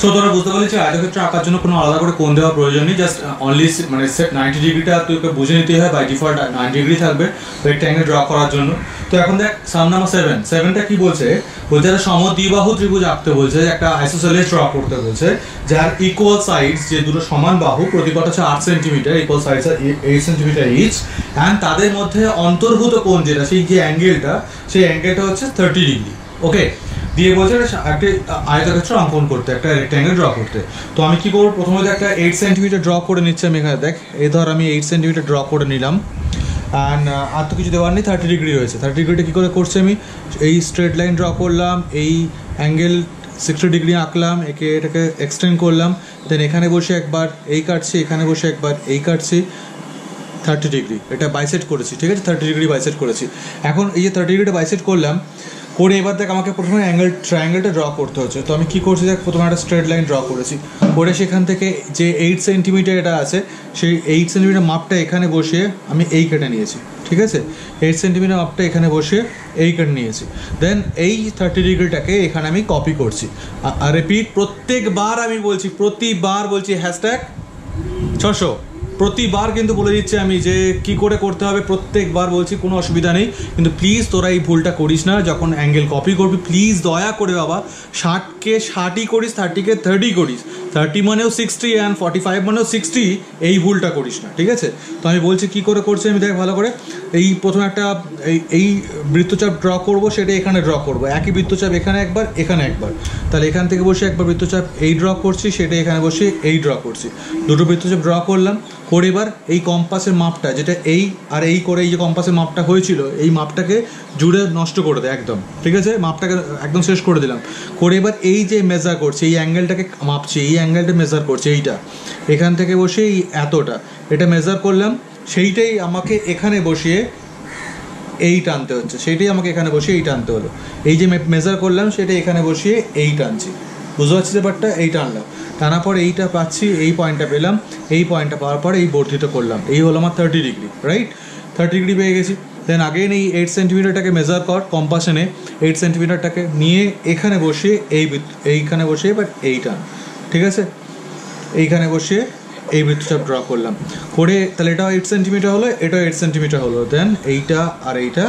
সো তোরা বুঝতে পারছি আয়তক্ষেত্র আঁকার জন্য কোনো আলাদা করে কোণ দেওয়ার প্রয়োজন নেই, জাস্ট অনলি মানে 90 ডিগ্রিটা তোকে বুঝে নিতে হয়, বাই ডিফল্ট 90 ডিগ্রি থাকবে রেক্ট্যাঙ্গেল ড্র করার জন্য। তো এখন দেখ সাম নাম্বার 7টা কি বলছে? বলছে একটা সমদ্বিবাহু ত্রিভুজ আঁকতে বলছে, একটা আইসোসেলেস ড্র করতে বলছে, যার ইকুয়াল সাইডস, যে দুটো সমান বাহু, প্রতিপট হচ্ছে 8 সেন্টিমিটার, ইকুয়াল সাইডস আর 8 সেন্টিমিটার ইচ, অ্যান্ড তাদের মধ্যে অন্তর্ভূত কোণ যেটা, সেই যে অ্যাঙ্গেলটা, সেই অ্যাঙ্গেলটা হচ্ছে 30 ডিগ্রি। ওকে, দিয়ে বলছে একটা আয়তক্ষেত্র অঙ্কন করতে, একটা রেক্ট্যাঙ্গেল ড্র করতে। তো আমি কি করবো? প্রথমে একটা 8 সেন্টিমিটার ড্র করে নিচ্ছি আমি এখানে। দেখ এই ধর আমি 8 সেন্টিমিটার ড্র করে নিলাম, অ্যান্ড আর তো কিছু দেওয়ার নেই, 30 ডিগ্রি রয়েছে। 30 ডিগ্রিটা কী করে করছি আমি? এই স্ট্রেট লাইন ড্র করলাম, এই অ্যাঙ্গেল 60 ডিগ্রি আঁকলাম, এটাকে এক্সটেন্ড করলাম, দেন এখানে বসে একবার এই কাটছি, এখানে বসে একবার এই কাটছি, 30 ডিগ্রি এটা বাইসেট করেছি, ঠিক আছে? 30 ডিগ্রি বাইসেট করেছি। এখন এই যে 30 ডিগ্রিটা বাইসেট করলাম করে, এবার দেখ আমাকে প্রথমে ট্রায়াঙ্গেলটা ড্র করতে হচ্ছে। তো আমি কী করছি? দেখ প্রথমে একটা স্ট্রেট লাইন ড্র করেছি, করে সেখান থেকে যে 8 সেন্টিমিটার এটা আছে, সেই 8 সেন্টিমিটার মাপটা এখানে বসিয়ে আমি এই কেটে নিয়েছি, ঠিক আছে? 8 সেন্টিমিটার মাপটা এখানে বসিয়ে এই কেটে নিয়েছি। দেন এই 30 ডিগ্রিটাকে এখানে আমি কপি করছি। আর রিপিট, প্রতিবার বলছি হ্যাশট্যাগ 600, প্রতিবার কিন্তু বলে দিচ্ছি আমি যে কি করে করতে হবে, প্রত্যেকবার বলছি, কোনো অসুবিধা নেই। কিন্তু প্লিজ তোরা এই ভুলটা করিস না যখন অ্যাঙ্গেল কপি করবি, প্লিজ দয়া করে বাবা। 60কে 60ই করিস, 30কে 30 করিস, 30 মানেও 60 অ্যান্ড 45 মানেও 60, এই ভুলটা করিস না, ঠিক আছে? তো আমি বলছি কী করে করছি আমি, দেখ ভালো করে। এই প্রথমে একটা এই বৃত্তচাপ ড্র করব, সেটা এখানে ড্র করব, একই বৃত্তচাপ এখানে একবার, এখানে একবার। তাহলে এখান থেকে বসে একবার বৃত্তচাপ এই ড্র করছি, সেটা এখানে বসে এই ড্র করছি, দুটো বৃত্তচাপ ড্র করলাম। করে এবার এই কম্পাসের মাপটা, যেটা এই আর এই করে এই যে কম্পাসের মাপটা হয়েছিল, এই মাপটাকে জুড়ে নষ্ট করে দেয় একদম, ঠিক আছে? মাপটাকে একদম শেষ করে দিলাম। করে এবার এই যে মেজার করছি, এই অ্যাঙ্গেলটাকে মাপছি, এই অ্যাঙ্গেলটা মেজার করছি, এইটা এখান থেকে বসে এই এতটা, এটা মেজার করলাম, সেইটাই আমাকে এখানে বসিয়ে এই টানতে হচ্ছে, সেইটাই আমাকে এখানে বসিয়ে এই টানতে হলো। এই যে মেজার করলাম সেটা এখানে বসিয়ে এই টানছি, বুঝতে পারছি ব্যাপারটা? এই টানলাম, টানার পর এইটা পাচ্ছি, এই পয়েন্টটা পেলাম, এই পয়েন্টটা পাওয়ার পরে এই বর্ধিত করলাম, এই হলো আমার 30 ডিগ্রি, রাইট? 30 ডিগ্রি পেয়ে গেছি। দেন আগেন এই 8 সেন্টিমিটারটাকে মেজার কর, কম্পাসে নে 8 সেন্টিমিটারটাকে নিয়ে এখানে বসিয়ে এইখানে বসিয়ে এবার এই টান, ঠিক আছে? এইখানে বসিয়ে এই বৃত্তচাপ ড্র করলাম, করে তাহলে এটাও 8 সেন্টিমিটার হলো, এটাও 8 সেন্টিমিটার হলো। দেন এইটা আর এইটা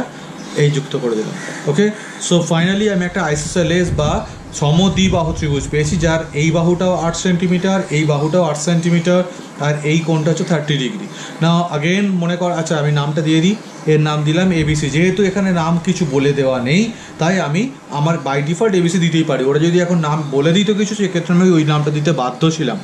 এই যুক্ত করে দিলাম। ওকে, সো ফাইনালি আমি একটা আইসোসেলেস বা সমদ্বিবাহু ত্রিভুজ পেয়েছি, যার এই বাহুটাও 8 সেন্টিমিটার, এই বাহুটাও 8 সেন্টিমিটার, আর এই কোণটা হচ্ছে 30 ডিগ্রি। না আগেন মনে কর, আচ্ছা আমি নামটা দিয়ে দিই, এর নাম দিলাম এবিসি। যেহেতু এখানে নাম কিছু বলে দেওয়া নেই, তাই আমি আমার বাই ডিফল্ট এবিসি দিতেই পারি। ওরা যদি এখন নাম বলে দিত কিছু, সেক্ষেত্রে আমি ওই নামটা দিতে বাধ্য ছিলাম।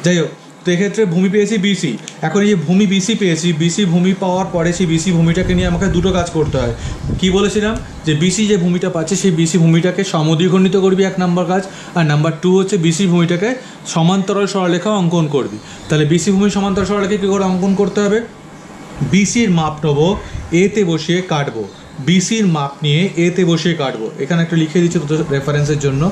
যাই হোক, তো এক্ষেত্রে ভূমি পেয়েছি বিসি। এখন এই যে ভূমি বিসি পেয়েছি, বিসি ভূমি পাওয়ার পরে সেই বিসি ভূমিটাকে নিয়ে আমাকে দুটো কাজ করতে হয়। কি বলেছিলাম? যে বিসি যে ভূমিটা পাচ্ছে, সেই বিসি ভূমিটাকে সমদ্বিখণ্ডিত করবি, 1 নম্বর কাজ। আর নাম্বার 2 হচ্ছে বিসি ভূমিটাকে সমান্তরাল সরলরেখা অঙ্কন করবি। তাহলে বিসি ভূমি সমান্তরাল সরলরেখা কী করে অঙ্কন করতে হবে? বিসির মাপ নেবো, এতে বসিয়ে কাটবো, বিসির মাপ নিয়ে এতে বসিয়ে কাটবো। এখানে একটা লিখে দিচ্ছি তোদের রেফারেন্সের জন্য,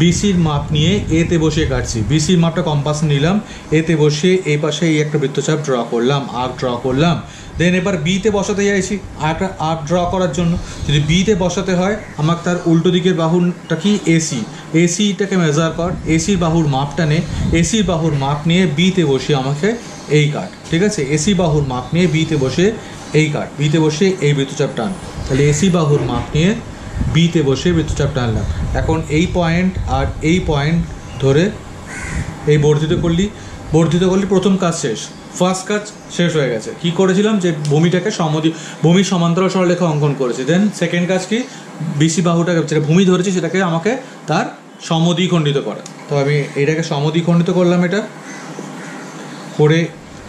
বিসির মাপ নিয়ে এতে বসিয়ে কাটছি। বিসির মাপটা কম্পাস নিলাম, এতে বসিয়ে এই পাশে এই একটা বৃত্তচাপ ড্র করলাম, আর্ক ড্র করলাম। দেন এবার বিতে বসাতে চাইছি একটা আর্ক ড্র করার জন্য। যদি বিতে বসাতে হয় আমাকে তার উল্টো দিকের বাহুটা কি এসি, এসিটাকে মেজার কর, এসির বাহুর মাপটা নে, এসির বাহুর মাপ নিয়ে বিতে বসিয়ে আমাকে এই কাট, ঠিক আছে? এসি বাহুর মাপ নিয়ে বিতে বসে এই কাট, বিতে বসে এই বৃত্তচাপ টান। তাহলে এসি বাহুর মাপ নিয়ে বিতে বসে বৃত্তচাপ টানলাম। এখন এই পয়েন্ট আর এই পয়েন্ট ধরে এই বর্ধিত করলি, প্রথম কাজ শেষ, ফার্স্ট কাজ শেষ হয়ে গেছে। কি করেছিলাম যে ভূমিটাকে ভূমির সমান্তরাল সরলরেখা অঙ্কন করেছি। দেন সেকেন্ড কাজ কি, বিসি বাহুটাকে যেটা ভূমি ধরেছি সেটাকে আমাকে তার সমদ্বিখণ্ডিত করা। তো আমি এটাকে সমদ্বিখণ্ডিত করলাম, এটা করে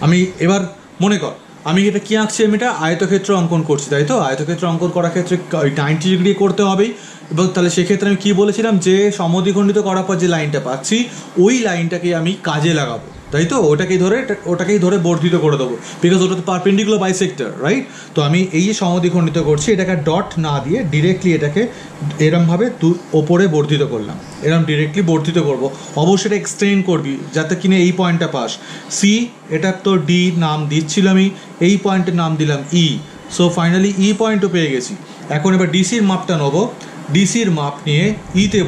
আমি এবার মনে কর আমি এটা কী আঁকছি, আমি এটা আয়তক্ষেত্র অঙ্কন করছি, তাই তো? আয়তক্ষেত্র অঙ্কন করার ক্ষেত্রে 90 ডিগ্রি করতে হবেই। এবং তাহলে সেক্ষেত্রে আমি কী বলেছিলাম যে সমদ্বিখণ্ডিত করার পর যে লাইনটা পাচ্ছি ওই লাইনটাকে আমি কাজে লাগাবো, তাই তো? ওটাকেই ধরে বর্ধিত করে দেবো, বিকজ ওটা তো পারপেন্ডিকুলার বাইসেক্টর, রাইট? তো আমি এই যে সমদ্বিখণ্ডিত করছি এটাকে ডট না দিয়ে ডিরেক্টলি এটাকে এরমভাবে ওপরে বর্ধিত করলাম, এরম ডিরেক্টলি বর্ধিত করব। অবশ্যই এটা এক্সটেন্ড করবি যাতে কিনে এই পয়েন্টটা পাস। সি, এটা তো ডি নাম দিচ্ছিল, আমি এই পয়েন্টের নাম দিলাম ই। সো ফাইনালি ই পয়েন্টও পেয়ে গেছি। এখন এবার ডিসির মাপটা নেবো, ডিসির মাপ নিয়ে ইতে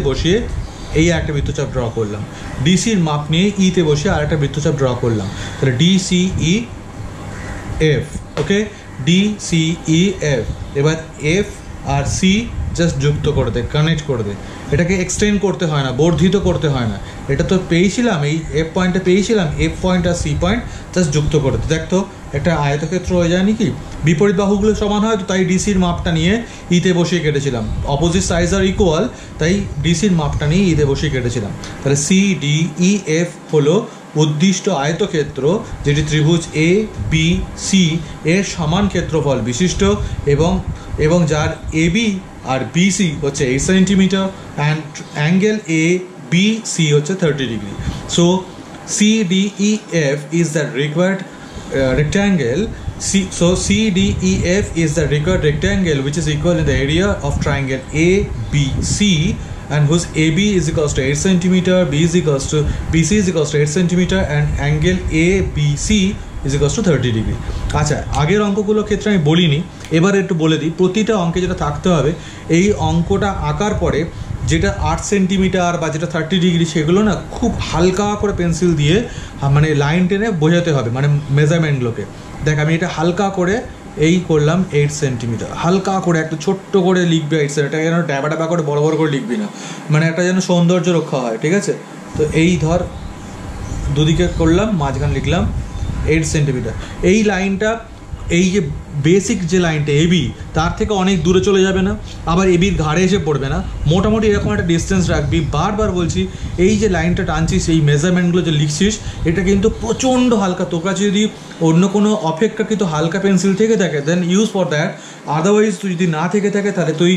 বসিয়ে এই একটা বৃত্তচাপ ড্র করলাম, ডিসির মাপ নিয়ে ইতে বসে আর একটা বৃত্তচাপ ড্র করলাম। তাহলে ডিসিই এফ, ওকে, ডিসিই এফ। এবার এফ আর সি জাস্ট যুক্ত করে দে, কানেক্ট করে দে। এটাকে এক্সটেন্ড করতে হয় না, বর্ধিত করতে হয় না। এটা তো পেয়েছিলাম, এই এফ পয়েন্টটা পেয়েছিলাম, এফ পয়েন্ট আর সি পয়েন্ট জাস্ট যুক্ত করে দে। দেখ তো একটা আয়তক্ষেত্র হয়ে যায় নাকি? বিপরীত বাহুগুলো সমান হয় তো তাই ডিসির মাপটা নিয়ে ইতে বসিয়ে কেটেছিলাম। অপোজিট সাইজ আর ইকুয়াল, তাই ডিসির মাপটা নিয়ে ইতে বসিয়ে কেটেছিলাম। তাহলে সি ডি ই এফ হলো উদ্দিষ্ট আয়তক্ষেত্র যেটি ত্রিভুজ এ বি সি এর সমান ক্ষেত্রফল বিশিষ্ট এবং যার এবি আর বিসি হচ্ছে 8 centimetre and angle A B C হচ্ছে 30 degree. So CDEF is the required rectangle. So CDEF is the required rectangle which is equal in the area of triangle ABC and whose AB is equals to 8 centimeter, BC is equals to 8 centimeter and angle ABC is equals to 30 degree. আচ্ছা, আগের অঙ্কগুলোর ক্ষেত্রে আমি বলিনি, এবার একটু বলে দিই। প্রতিটা অঙ্কে যেটা থাকতে হবে, এই অঙ্কটা আঁকার পরে যেটা 8 সেন্টিমিটার বা যেটা 30 ডিগ্রি সেগুলো না খুব হালকা করে পেন্সিল দিয়ে মানে লাইন টেনে বোঝাতে হবে, মানে মেজারমেন্টগুলোকে। দেখ আমি এটা হালকা করে এই করলাম 8 সেন্টিমিটার, হালকা করে একটা ছোট্ট করে লিখবে 8 সেন্টিমিটার, যেন ড্যাবা করে বড় করে লিখবি না, মানে একটা যেন সৌন্দর্য রক্ষা হয়, ঠিক আছে? তো এই ধর দুদিকে করলাম, মাঝখানে লিখলাম 8 সেন্টিমিটার। এই লাইনটা, এই যে বেসিক যে লাইনটা এবি, তার থেকে অনেক দূরে চলে যাবে না, আবার এবির ঘাড়ে এসে পড়বে না, মোটামুটি এরকম একটা ডিস্টেন্স রাখবি। বারবার বলছি, এই যে লাইনটা টানছিস, এই মেজারমেন্টগুলো যে লিখছিস, এটা কিন্তু প্রচণ্ড হালকা। তোর কাছে যদি অন্য কোনো অপেক্ষাকৃত হালকা পেন্সিল থেকে থাকে then use for that, otherwise তুই যদি না থেকে থাকে তাহলে তুই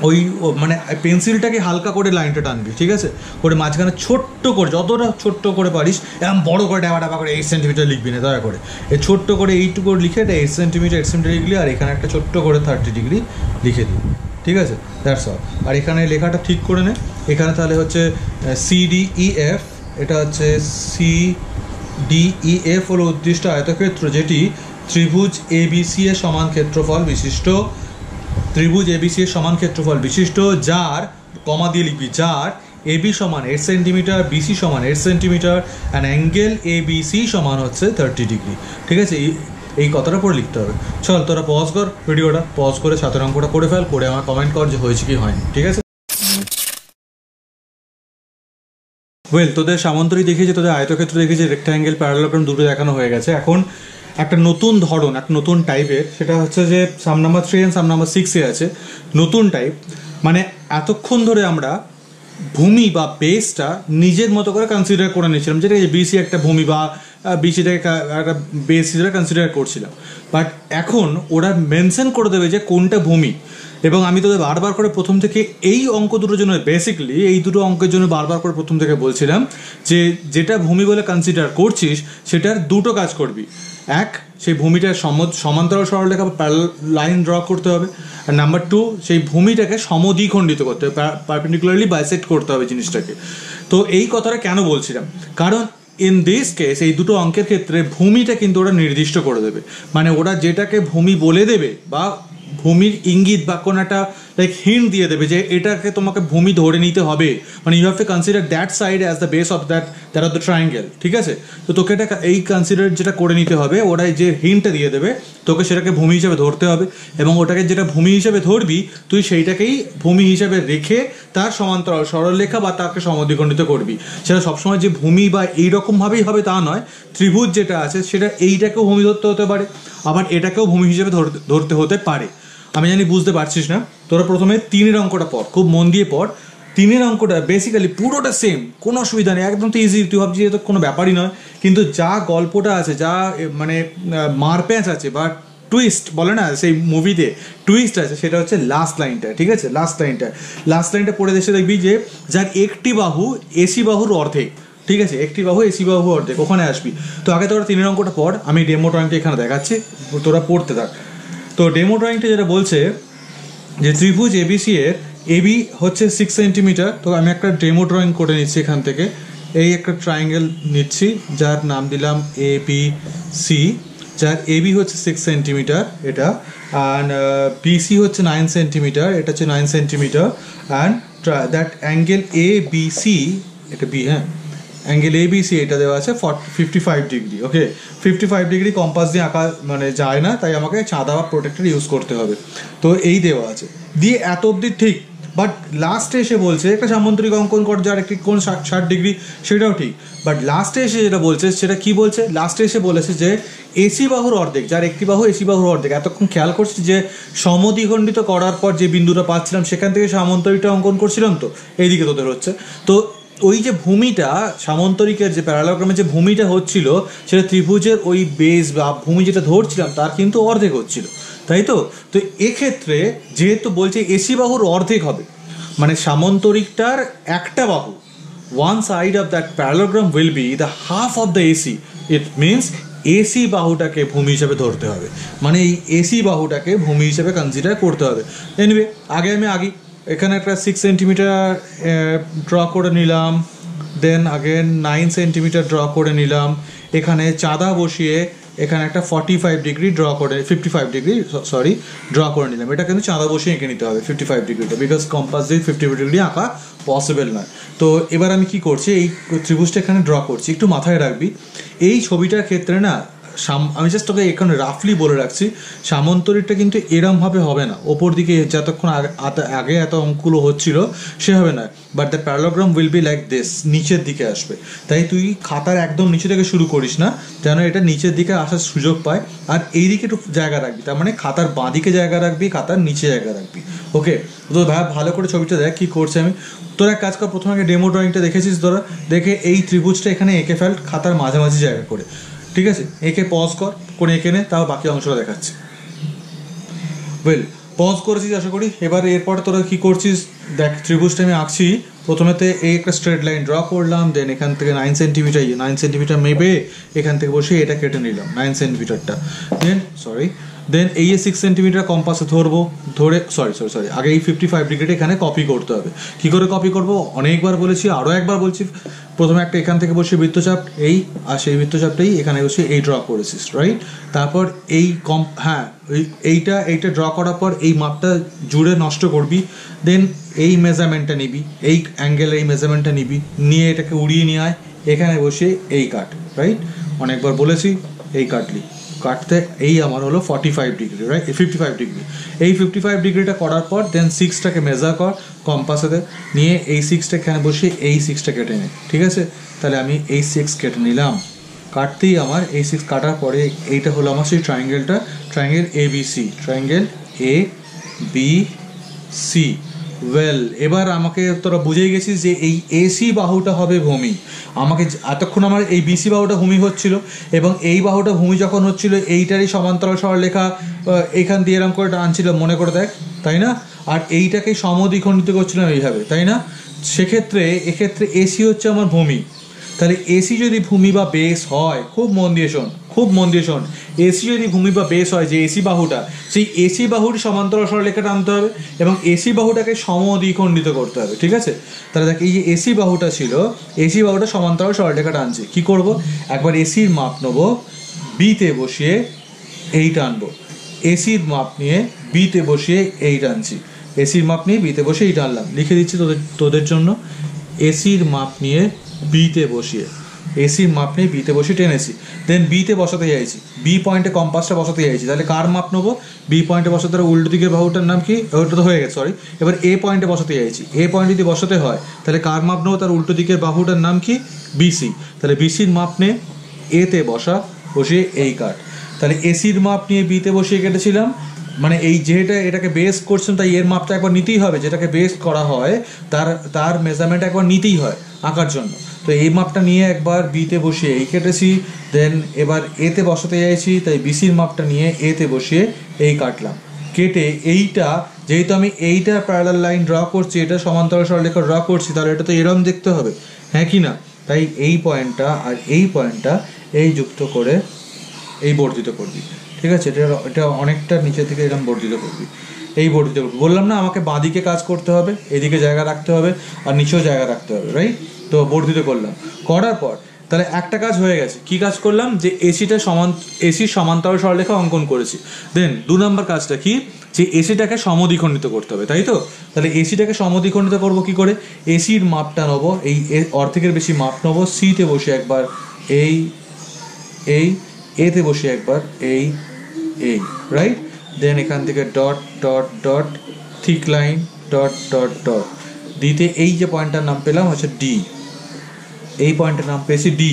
ওই মানে পেন্সিলটাকে হালকা করে লাইনটা টানবি, ঠিক আছে? করে মাঝখানে ছোট্ট করে, যতটা ছোট্ট করে পারিস, এরকম বড় করে ডাবা করে 8 সেন্টিমিটার লিখবি না, দয়া করে এই ছোট্ট করে এইটুকু লিখে এটা 8 সেন্টিমিটার লিখলি, আর এখানে একটা ছোট্ট করে 30 ডিগ্রি লিখে দিবি, ঠিক আছে? That's all. আর এখানে লেখাটা ঠিক করে নে। এখানে তাহলে হচ্ছে CDEF, এটা হচ্ছে CDEF হলো উদ্দিষ্ট আয়তক্ষেত্র যেটি ত্রিভুজ ABC এর সমান ক্ষেত্রফল বিশিষ্ট, যার কমা দিয়ে লিখবি, যার AB সমান 8 সেন্টিমিটার, BC সমান 8 সেন্টিমিটার অ্যান্ড অ্যাঙ্গেল ABC সমান হচ্ছে 30 ডিগ্রি, ঠিক আছে? এই কথাটা পরে লিখতে হবে। চল তোরা পজ কর, ভিডিওটা পজ করে 7 অঙ্কটা করে ফেল, করে আমার কমেন্ট কর যে হয়েছে কি হয়নি, ঠিক আছে? তোদের সামান্তরিক দেখিয়েছে, তোদের আয়তক্ষেত্র দেখিয়েছে, রেক্ট্যাঙ্গেল, প্যারালোগ্রাম দুটো দেখানো হয়ে গেছে। এখন একটা নতুন ধরন, একটা নতুন টাইপের, সেটা হচ্ছে যে সাম নাম্বার 3 অ্যান্ড সাম নাম্বার 6-এ আছে নতুন টাইপ। মানে এতক্ষণ ধরে আমরা ভূমি বা বেসটা নিজের মতো করে কনসিডার করে নিয়েছিলাম, যেটা বিসি একটা ভূমি বা বিসিটাকে একটা বেস হিসেবে কনসিডার করছিলাম। বাট এখন ওরা মেনশন করে দেবে যে কোনটা ভূমি। এবং আমি তোদের বারবার করে প্রথম থেকে এই অঙ্ক দুটোর জন্য বেসিক্যালি এই দুটো অঙ্কের জন্য বারবার করে প্রথম থেকে বলছিলাম যে যেটা ভূমি বলে কনসিডার করছিস সেটার দুটো কাজ করবি। এক, সেই ভূমিটার সমান্তরাল সরলরেখা বা প্যারালাল লাইন ড্র করতে হবে। আর নাম্বার টু, সেই ভূমিটাকে সমদ্বিখণ্ডিত করতে হবে, পারপেন্ডিকুলারলি বাইসেক্ট করতে হবে জিনিসটাকে। তো এই কথাটা কেন বলছিলাম, কারণ ইন দিস কেস এই দুটো অঙ্কের ক্ষেত্রে ভূমিটা কিন্তু ওরা নির্দিষ্ট করে দেবে, মানে ওরা যেটাকে ভূমি বলে দেবে বা ভূমির ইঙ্গিত বা কোনো একটা লাইক হিন্ট দিয়ে দেবে যে এটাকে তোমাকে ভূমি ধরে নিতে হবে, মানে you have to consider that side as the base of that of the triangle. ঠিক আছে, তো তোকে এটা এই কনসিডার যেটা করে নিতে হবে, ওরা যে হিন্টটা দিয়ে দেবে তোকে সেটাকে ভূমি হিসাবে ধরতে হবে, এবং ওটাকে যেটা ভূমি হিসাবে ধরবি তুই সেইটাকেই ভূমি হিসাবে রেখে তার সমান্তরাল সরলরেখা বা তাকে সমদ্বিখণ্ডিত করবি। সেটা সবসময় যে ভূমি বা এইরকমভাবেই হবে তা নয়, ত্রিভুজ যেটা আছে সেটা এইটাকেও ভূমি ধরতে হতে পারে, আবার এটাকেও ভূমি হিসেবে ধরতে হতে পারে। আমি জানি বুঝতে পারছিস না, তোরা প্রথমে 3-এর অঙ্কটা পড়, খুব মন দিয়ে পড়। 3-এর অঙ্কটা বেসিক্যালি পুরোটা সেম, কোনো অসুবিধা নেই, একদম তো ইজি, তুই ভাবছি তো কোনো ব্যাপারই নয়, কিন্তু যা গল্পটা আছে, যা মানে মারপ্যাঁচ আছে বা টুইস্ট বলে না সেই মুভিতে টুইস্ট আছে, সেটা হচ্ছে লাস্ট লাইনটা। ঠিক আছে, লাস্ট লাইনটা পড়ে দেশে দেখবি যে যার একটি বাহু এসি বাহুর অর্ধেক। ঠিক আছে, একটি বাহু এসি বাহু অর্ধেক, ওখানে আসবি। তো আগে তোরা 3-এর অঙ্কটা পড়, আমি ডেমো ড্রয়িংটা এখানে দেখাচ্ছি, তোরা পড়তে থাক। তো ডেমো ড্রয়িংটা যেটা বলছে যে ত্রিভুজ এবিসি এর এবি হচ্ছে 6 সেন্টিমিটার। তো আমি একটা ডেমো ড্রয়িং করে নিচ্ছি এখান থেকে। এই একটা ট্রায়াঙ্গেল নিচ্ছি যার নাম দিলাম এবিসি, যার এবি হচ্ছে 6 সেন্টিমিটার এটা, অ্যান্ড বিসি হচ্ছে 9 সেন্টিমিটার, এটা হচ্ছে 9 centimetre, and that angle A BC, এটা বি, হ্যাঁ, অ্যাঙ্গেল এবিসি এটা দেওয়া আছে 55 ডিগ্রি। ওকে, 55 ডিগ্রি কম্পাস দিয়ে আঁকা মানে যায় না, তাই আমাকে চাঁদা বা প্রোটেক্টর ইউজ করতে হবে। তো এই দেওয়া আছে, দিয়ে এত অবধি ঠিক, বাট লাস্টে এসে বলছে একটা সামান্তরিক অঙ্কন কর যার একটি কোণ 60 ডিগ্রি, সেটাও ঠিক, বাট লাস্টে এসে যেটা বলছে সেটা কি বলছে, লাস্টে এসে বলেছে যে এসি বাহুর অর্ধেক, যার একটি বাহু এসি বাহুর অর্ধেক। এতক্ষণ খেয়াল করছি যে সমদ্বিখণ্ডিত করার পর যে বিন্দুটা পাচ্ছিলাম সেখান থেকে সামান্তরিকটা অঙ্কন করছিলাম, তো এইদিকে তোদের হচ্ছে। তো ওই যে ভূমিটা সামান্তরিকের যে প্যারালাগ্রামে যে ভূমিটা হচ্ছিল সেটা ত্রিভুজের ওই বেস বা ভূমি যেটা ধরছিলাম তার কিন্তু অর্ধেক হচ্ছিল, তাই তো। তো এক্ষেত্রে যেহেতু বলছে এসি বাহুর অর্ধেক হবে, মানে সামান্তরিকটার একটা বাহু, one side of that parallelogram will be the half of the AC, it means AC বাহুটাকে ভূমি হিসাবে ধরতে হবে, মানে এই এসি বাহুটাকে ভূমি হিসাবে কনসিডার করতে হবে। এনিওয়ে, আগে এখানে একটা 6 সেন্টিমিটার ড্র করে নিলাম, দেন আগেন 9 সেন্টিমিটার ড্র করে নিলাম, এখানে চাঁদা বসিয়ে এখানে একটা 55 ডিগ্রি ড্র করে নিলাম। এটা কিন্তু চাঁদা বসিয়ে এঁকে নিতে হবে 55 ডিগ্রিটা, বিকজ কম্পাস দিয়ে 55 ডিগ্রি আঁকা পসিবল নয়। তো এবার আমি কি করছি, এই ত্রিভুজটা এখানে ড্র করছি। একটু মাথায় রাখবি এই ছবিটার ক্ষেত্রে না, আমি জাস্ট তোকে এখানে রাফলি বলে রাখছি, সামান্তরিকটা কিন্তু এরমভাবে হবে না, ওপর দিকে যতক্ষণ আগে এত অঙ্কগুলো হচ্ছিল সেভাবে নয়, but the parallelogram will be like this, নিচের দিকে আসবে। তাই তুই খাতার একদম নিচে থেকে শুরু করিস না, যেন এটা নিচের দিকে আসার সুযোগ পায়, আর এই দিকে একটু জায়গা রাখবি, তার মানে খাতার বাঁ দিকে জায়গা রাখবি, খাতার নিচে জায়গা রাখবি। ওকে, তো ভালো করে ছবিটা দেখ কী করছে আমি। তোরা এক কাজ কর, প্রথমে আগে ডেমো ড্রয়িংটা দেখেছিস তোরা, দেখে এই ত্রিভুজটা এখানে এঁকে ফেল খাতার মাঝামাঝি জায়গা করে। ঠিক আছে, একে পজ করে এঁকে নে, তাও বাকি অংশটা দেখাচ্ছি। ওয়েল, পজ করেছিস আশা করি। এবার এরপরে তোরা কী করছিস দেখ, ত্রিভুজটা আমি আঁকছি। প্রথমেতে এই একটা স্ট্রেট লাইন ড্র করলাম, দেন এখান থেকে 9 সেন্টিমিটার মেপে এখান থেকে বসে এটা কেটে নিলাম 9 সেন্টিমিটারটা, দেন এই 6 সেন্টিমিটার কম্পাসে ধরে আগে এই 55 ডিগ্রিটা এখানে কপি করতে হবে। কী করে কপি করবো অনেকবার বলেছি, আরও একবার বলছি। প্রথমে একটা এখান থেকে বসে বৃত্তচাপ এই, আর সেই বৃত্তচাপটাই এখানে বসে এই ড্র করেছিস, রাইট। তারপর এই এইটা ড্র করার পর এই মাপটা জুড়ে নষ্ট করবি, দেন এই মেজারমেন্টটা নিবি, এই অ্যাঙ্গেল এই মেজারমেন্টটা নিবি, নিয়ে এটাকে উড়িয়ে নিয়ে আয়, এখানে বসে এই কাট, রাইট। অনেকবার বলেছি এই কাটতে এই আমার হলো 45 ডিগ্রি, রাইট, 55 ডিগ্রি। এই 55 ডিগ্রিটা করার পর দেন 6টাকে মেজার কর কম্পাসেতে, নিয়ে এই 6টা এখানে বসে এই 6টা কেটে নে। ঠিক আছে, তাহলে আমি এই 6 কেটে নিলাম। কাটতেই আমার এই 6 কাটার পরে এইটা হলো আমার সেই triangle ABC, triangle A B C. Well, এবার আমাকে তোরা বুঝেই গেছিস যে এই এসি বাহুটা হবে ভূমি। আমাকে এতক্ষণ আমার এই বিসি বাহুটা ভূমি হচ্ছিল, এবং এই বাহুটা ভূমি যখন হচ্ছিল এইটারই সমান্তরাল সরলরেখা এইখান দিয়ে এরকম করে টানছিল, মনে করে দেখ, তাই না। আর এইটাকে সমদ্বিখণ্ডিত করছিলাম এইভাবে, তাই না? সেক্ষেত্রে এক্ষেত্রে এসি হচ্ছে আমার ভূমি। তাহলে এসি যদি ভূমি বা বেস হয়, খুব মন দিয়ে শোন, এসি যদি ভূমি বা বেস হয়, যে এসি বাহুটা, সেই এসি বাহুর সমান্তরাল সরলরেখা টানতে হবে এবং এসি বাহুটাকে সমদ্বিখণ্ডিত করতে হবে। ঠিক আছে? তাহলে দেখ, এই যে এসি বাহুটা ছিল, এসি বাহুটা সমান্তরাল সরলরেখা টানছে। কি করব? একবার এসির মাপ নেবো, বিতে বসিয়ে এই টানবো। এসির মাপ নিয়ে বিতে বসিয়ে এই টানছি। এসির মাপ নিয়ে বিতে বসে এই টানলাম। লিখে দিচ্ছি তোদের জন্য, এসির মাপ নিয়ে বিতে বসিয়ে, এসির মাপ নিয়ে বিতে বসে টেনেছি। দেন বিতে বসাতে চাইছি, বি পয়েন্টে কম্পাসটা বসাতে চাইছি। তাহলে কার মাপ নেবো? বি পয়েন্টে বসাতে, উল্টো দিকের বাহুটার নাম কি? ওটা তো হয়ে গেছে, সরি। এবার এ পয়েন্টে বসাতে চাইছি। এ পয়েন্ট যদি বসাতে হয় তাহলে কার মাপ নেবো? তার উল্টো দিকের বাহুটার নাম কি? বিসি। তাহলে বিসির মাপ নিয়ে এতে বসিয়ে এই কাট। তাহলে এসির মাপ নিয়ে বিতে বসিয়ে কেটেছিলাম, মানে এই যেটা এটাকে বেস করছেন, তাই এর মাপটা একবার নিতেই হবে। যেটাকে বেস করা হয় তার মেজারমেন্ট একবার নিতেই হয় আঁকার জন্য। তো এই মাপটা নিয়ে একবার বিতে বসিয়ে এই কেটেছি। দেন এবার এতে বসাতে চাইছি, তাই বিসির মাপটা নিয়ে এতে বসিয়ে এই কাটলাম। কেটে এইটা, যেহেতু আমি এইটা প্যারালাল লাইন ড্র করছি, এটা সমান্তরাল সরলরেখা ড্র করছি, তাহলে এটা তো এরকম দেখতে হবে, হ্যাঁ কি না? তাই এই পয়েন্টটা আর এই পয়েন্টটা এই যুক্ত করে এই বর্ধিত করবি। ঠিক আছে? এটা অনেকটা নিচে থেকে এরকম বর্ধিত করবি, এই বর্ধিত করবি। বললাম না আমাকে বাঁদিকে কাজ করতে হবে, এদিকে জায়গা রাখতে হবে আর নিচেও জায়গা রাখতে হবে, রাইট? তো বর্ধিত করলাম, করার পর তাহলে একটা কাজ হয়ে গেছে। কি কাজ করলাম? যে এসির সমান্তরাল সরলরেখা অঙ্কন করেছি। দেন 2 নম্বর কাজটা কি? যে এসিটাকে সমদ্বিখণ্ডিত করতে হবে, তাই তো? তাহলে এসিটাকে সমদ্বিখণ্ডিত করবো কি করে? এসির মাপটা নেবো, এই অর্ধেকের বেশি মাপ নেবো, সিতে বসে একবার এই এতে বসে একবার এই রাইট? দেন এখান থেকে dot dot dot thick line dot dot dot দিতে এই যে পয়েন্টটার নাম পেলাম হচ্ছে ডি। এই পয়েন্টের নাম পেয়েছি ডি।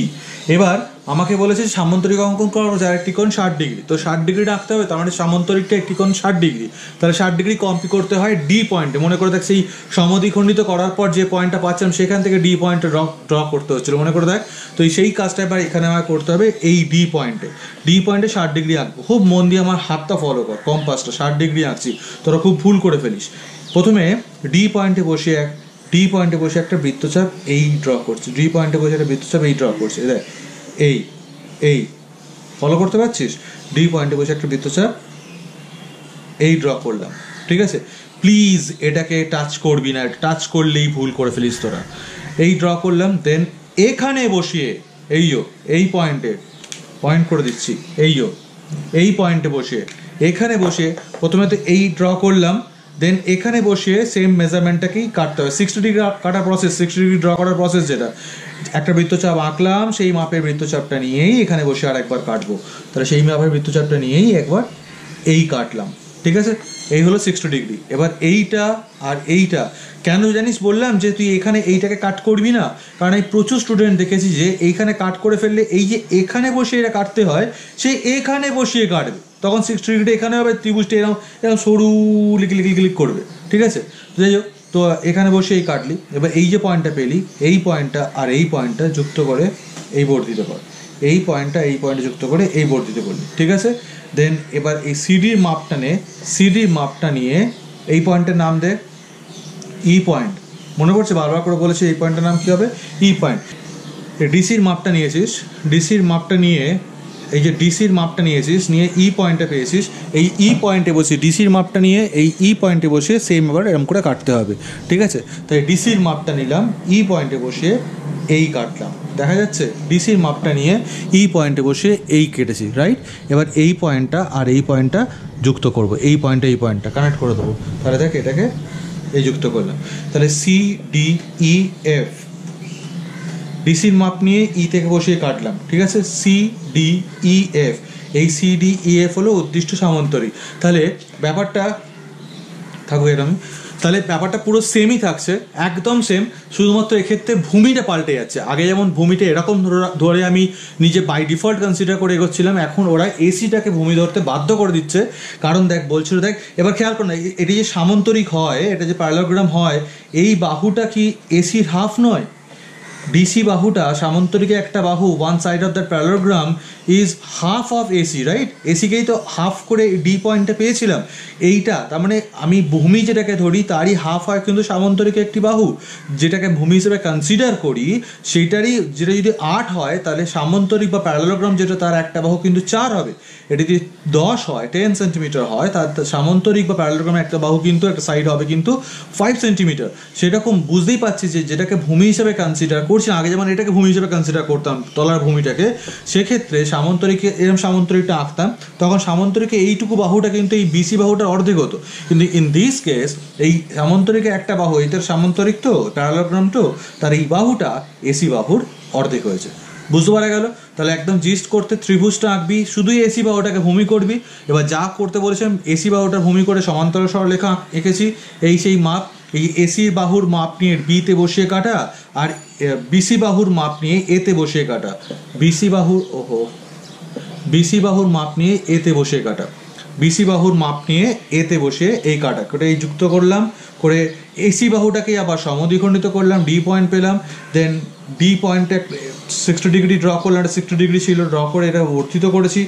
এবার আমাকে বলেছে সামান্তরিক অঙ্কন করার যার একটি কোণ 60 ডিগ্রি। তো 60 ডিগ্রি রাখতে হবে, তার মানে সামান্তরিকটা একটি কোণ 60 ডিগ্রি। তাহলে 60 ডিগ্রি কপি করতে হয় ডি পয়েন্টে। মনে করে দেখ, সেই সমদ্বিখণ্ডিত করার পর যে পয়েন্টটা পাচ্ছিলাম সেখান থেকে ডি পয়েন্টে ড্র করতে হচ্ছিল, মনে করে দেখ। তো সেই কাজটা এবার এখানে আমার করতে হবে এই ডি পয়েন্টে 60 ডিগ্রি আঁকবো। খুব মন দিয়ে আমার হাতটা ফলো কর, কম্পাসটা 60 ডিগ্রি আঁকছি, তোরা খুব ভুল করে ফেলিস। প্রথমে ডি পয়েন্টে বসে একটা বৃত্তচাপ এই ড্র করছি। ডি পয়েন্টে বসে একটা বৃত্তচাপ এই ড্র করছি, দেখ এই ফলো করতে পারছিস? ডি পয়েন্টে বসে একটা বৃত্তচাপ এই ড্র করলাম। ঠিক আছে? প্লিজ এটাকে টাচ করবি না, টাচ করলেই ভুল করে ফেলিস তোরা। এই ড্র করলাম। দেন এখানে বসিয়ে এই পয়েন্ট করে দিচ্ছি, এই পয়েন্টে বসিয়ে এখানে বসিয়ে প্রথমে তো এই ড্র করলাম। দেন এখানে বসিয়ে সেম মেজারমেন্টটাকেই কাটতে হবে। 60 ডিগ্রি কাটার প্রসেস, 60 ডিগ্রি ড্র করার প্রসেস, যেটা একটা বৃত্তচাপ আঁকলাম, সেই মাপের বৃত্তচাপটা নিয়েই এখানে বসে আর একবার কাটবো। তাহলে সেই মাপের বৃত্তচাপটা নিয়েই একবার এই কাটলাম। ঠিক আছে? এই হলো 60 ডিগ্রি। এবার এইটা আর এইটা কেন জানিস বললাম যে তুই এখানে এইটাকে কাট করবি না? কারণ এই প্রচুর স্টুডেন্ট দেখেছি যে এইখানে কাট করে ফেললে এই যে এখানে বসে এটা কাটতে হয়, সেই এখানে বসিয়ে কাটবে, তখন 60 ডিগ্রিটা এখানে হবে, ত্রিভুজটা এরকম সরু লিক করবে। ঠিক আছে? যাই হোক, তো এখানে বসে এই কাটলি। এবার এই যে পয়েন্টটা পেলি, এই পয়েন্টটা আর এই পয়েন্টটা যুক্ত করে এই বর্ধিত কর, এই পয়েন্টটা এই পয়েন্টে যুক্ত করে এই বর্ধিত করলি। ঠিক আছে? দেন এবার এই সিডির মাপটা নিয়ে এই পয়েন্টের নাম দে ই পয়েন্ট। মনে পড়ছে? বারবার করে বলেছি এই পয়েন্টের নাম কী হবে? ই পয়েন্ট। ডিসির মাপটা নিয়েছিস, ডিসির মাপটা নিয়ে এই যে ডিসির মাপটা নিয়েছিস, নিয়ে ই পয়েন্টটা পেয়েছিস, এই ই পয়েন্টে বসে ডিসির মাপটা নিয়ে এই ই পয়েন্টে বসে সেম এবার এরকম করে কাটতে হবে। ঠিক আছে? তাই ডিসির মাপটা নিলাম, ই পয়েন্টে বসে এই কাটলাম। দেখা যাচ্ছে? ডিসির মাপটা নিয়ে ই পয়েন্টে বসে এই কেটেছি, রাইট? এবার এই পয়েন্টটা আর এই পয়েন্টটা যুক্ত করব, এই পয়েন্টটা কানেক্ট করে দেবো। তাহলে দেখ, এটাকে এই যুক্ত করলাম। তাহলে সি ডি ই এফ, ডিসির মাপ নিয়ে ই থেকে বসিয়ে কাটলাম। ঠিক আছে? সি ডি ই এফ, এই সি ডি ই এফ হলো উদ্দিষ্ট সামান্তরিক। তাহলে ব্যাপারটা থাকবে এরকম, তাহলে ব্যাপারটা পুরো সেমই থাকছে, একদম সেম, শুধুমাত্র এক্ষেত্রে ভূমিটা পাল্টে যাচ্ছে। আগে যেমন ভূমিটা এরকম ধরে আমি নিজে বাই ডিফল্ট কনসিডার করে এগোচ্ছিলাম, এখন ওরা এসিটাকে ভূমি ধরতে বাধ্য করে দিচ্ছে। কারণ দেখ, বলছিল দেখ, এবার খেয়াল কর না, এটা যে সামান্তরিক হয়, এটা যে প্যারালোগ্রাম হয়, এই বাহুটা কি এসির হাফ নয়? ডিসি বাহুটা সামান্তরিকে একটা বাহু, one side of that parallelogram is half of AC, right? এসিকেই তো হাফ করে ডি পয়েন্টে পেয়েছিলাম। এইটা তার মানে আমি ভূমি যেটাকে ধরি তারই হাফ হয় কিন্তু সামান্তরিকে একটি বাহু, যেটাকে ভূমি হিসেবে কনসিডার করি সেটারই যেটা যদি 8 হয় তাহলে সামান্তরিক বা প্যারালোগ্রাম যেটা তার একটা বাহু কিন্তু 4 হবে। এটা যদি 10 হয় 10 সেন্টিমিটার হয় তার সামান্তরিক বা প্যারালোগ্রামের একটা বাহু কিন্তু একটা সাইড হবে কিন্তু 5 সেন্টিমিটার। সেরকম বুঝতেই পারছি যে যেটাকে ভূমি হিসেবে কনসিডার করছি, আগে যেমন এটাকে ভূমি হিসেবে কনসিডার করতাম তলার ভূমিটাকে, সেক্ষেত্রে সামান্তরিকে এরকম সামান্তরিকটা আঁকতাম, তখন সামান্তরিকে এইটুকু বাহুটা কিন্তু এই বিসি বাহুটার অর্ধেক হতো। কিন্তু ইন দিস কেস এই সামান্তরিকে একটা বাহু, এটার সামান্তরিক তো প্যারালোগ্রাম তো, তার এই বাহুটা এসি বাহুর অর্ধেক হয়েছে। বুঝতে পারা গেল? তাহলে একদম জিস্ট করতে ত্রিভুজটা আঁকবি, শুধুই এসি বাহুটাকে ভূমি করবি। এবার যা করতে বলেছেন এসি বাহুটার ভূমি করে সমান্তরাল সরলরেখা এঁকেছি, এই সেই মাপ, এই এসি বাহুর মাপ নিয়ে বিতে বসিয়ে কাটা আর বিসি বাহুর মাপ নিয়ে এতে বসিয়ে কাটা। বিসি বাহুর মাপ নিয়ে এতে বসিয়ে কাটা, বিসি বাহুর মাপ নিয়ে এতে বসে এই কাটা করে এই যুক্ত করলাম, করে এসি বাহুটাকে আবার সমদ্বিখণ্ডিত করলাম, ডি পয়েন্ট পেলাম, দেন ডি পয়েন্টে 60 ডিগ্রি ড্র করলাম, এটা 60 ডিগ্রি ছিল, ড্র করে এটা বর্ধিত করেছি।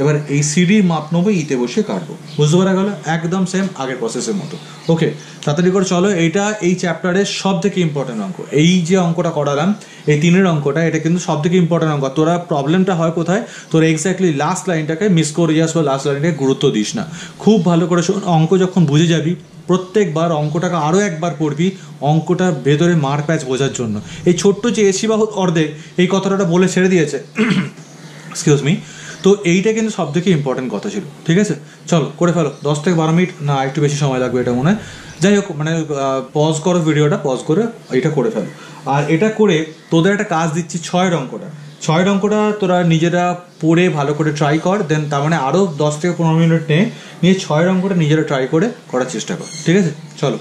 এবার এই সিডির মাপ নেবো, ইতে বসে কাটবো। বুঝতে পারা গেল? একদম সেম আগের প্রসেসের মতো। ওকে, তাড়াতাড়ি করে চলো, এইটা এই চ্যাপ্টারের সব থেকে ইম্পর্টেন্ট অঙ্ক। এই যে অঙ্কটা করালাম, এই 3-এর অঙ্কটা, এটা কিন্তু সব থেকে ইম্পর্টেন্ট অঙ্ক। তোরা প্রবলেমটা হয় কোথায়, তোরা এক্স্যাক্টলি লাস্ট লাইনটাকে মিস করে যাস বা লাস্ট লাইনটাকে গুরুত্ব দিস না। খুব ভালো করে শোন, অঙ্ক যখন বুঝে যাবি প্রত্যেকবার অঙ্কটাকে আরও একবার পড়বি অঙ্কটার ভেতরে মার প্যাচ বোঝার জন্য। এই ছোট্ট যে এসি বাহু অর্ধেক, এই কথাটা বলে ছেড়ে দিয়েছে, এক্সকিউজ মি। তো এইটা কিন্তু সব থেকে ইম্পর্টেন্ট কথা ছিল। ঠিক আছে, চলো করে ফেলো। 10 থেকে 12 মিনিট না একটু বেশি সময় লাগবে এটা মনে হয়। যাই হোক, মানে পজ করো ভিডিওটা, পজ করে এটা করে ফেলো। আর এটা করে তোদের একটা কাজ দিচ্ছি, 6-এর অঙ্কটা। 6-এর অঙ্কটা তোরা নিজেরা পড়ে ভালো করে ট্রাই কর, দেন তার মানে আরও 10 থেকে 15 মিনিট নিয়ে 6-এর অঙ্কটা নিজেরা ট্রাই করে করার চেষ্টা কর। ঠিক আছে, চলো।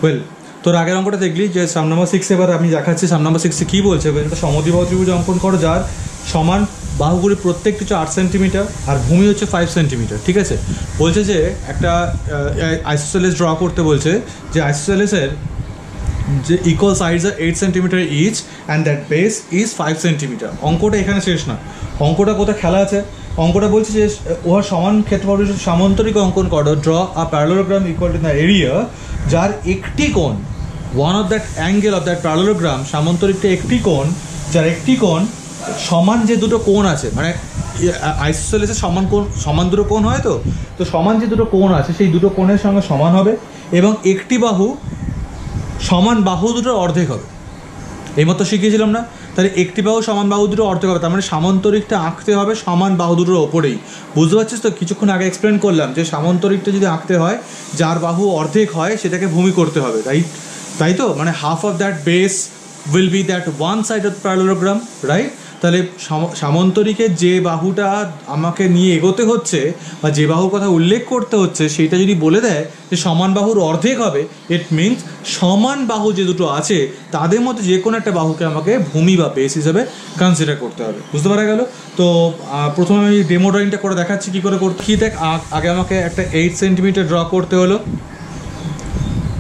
ওয়েল, তোর আগের অঙ্কটা দেখলি যে সাম নাম্বার 6, এবার আমি দেখাচ্ছি সাম নাম্বার 6 কী বলছে। একটা সমদ্বিবাহু ত্রিভুজ অঙ্কন করো যার সমান বাহুগুলি প্রত্যেকটি হচ্ছে 8 সেন্টিমিটার আর ভূমি হচ্ছে 5 সেন্টিমিটার। ঠিক আছে, বলছে যে একটা আইসোসেলেস ড্র করতে বলছে, যে আইসোসেলেসের যে ইকুয়াল সাইডস আর 8 centimetre each and that base is 5 centimetre. অঙ্কটা এখানে শেষ না, অঙ্কটা কোথায় খেলা আছে। অঙ্কটা বলছে যে উহার সমান ক্ষেত্রফল সামান্তরিক অঙ্কন করো, draw a parallelogram equal to the area, যার একটি কোণ, one of that angle of that parallelogram, সামান্তরিকটা একটি কোণ, যার একটি কোণ সমান যে দুটো কোণ আছে, মানে আইসোসেলেসের সমান দুটো কোণ হয়, তো সমান যে দুটো কোণ আছে সেই দুটো কোণের সঙ্গে সমান হবে এবং একটি বাহু সমান বাহু দুটোর অর্ধেক হবে। এই মতো শিখিয়েছিলাম না? তাহলে একটি বাহু সমান বাহু দুটো অর্ধেক হবে, তার মানে সামান্তরিকটা আঁকতে হবে সমান বাহু দুটোর ওপরেই। বুঝতে পারছিস তো? কিছুক্ষণ আগে এক্সপ্লেন করলাম যে সামান্তরিকটা যদি আঁকতে হয় যার বাহু অর্ধেক হয় সেটাকে ভূমি করতে হবে, তাই তো? মানে half of that base will be that one side of parallelogram, right? তাহলে সামান্তরিকের যে বাহুটা আমাকে নিয়ে এগোতে হচ্ছে বা যে বাহুর কথা উল্লেখ করতে হচ্ছে সেইটা যদি বলে দেয় যে সমান বাহুর অর্ধেক হবে, ইট মিনস সমান বাহু যে দুটো আছে তাদের মধ্যে যে কোনো একটা বাহুকে আমাকে ভূমি বা বেস হিসেবে কনসিডার করতে হবে। বুঝতে পারা গেল? তো প্রথমে আমি ডেমো ড্রয়িংটা করে দেখাচ্ছি কী করে করতে। কি দেখ, আগে আমাকে একটা 8 সেন্টিমিটার ড্র করতে হলো,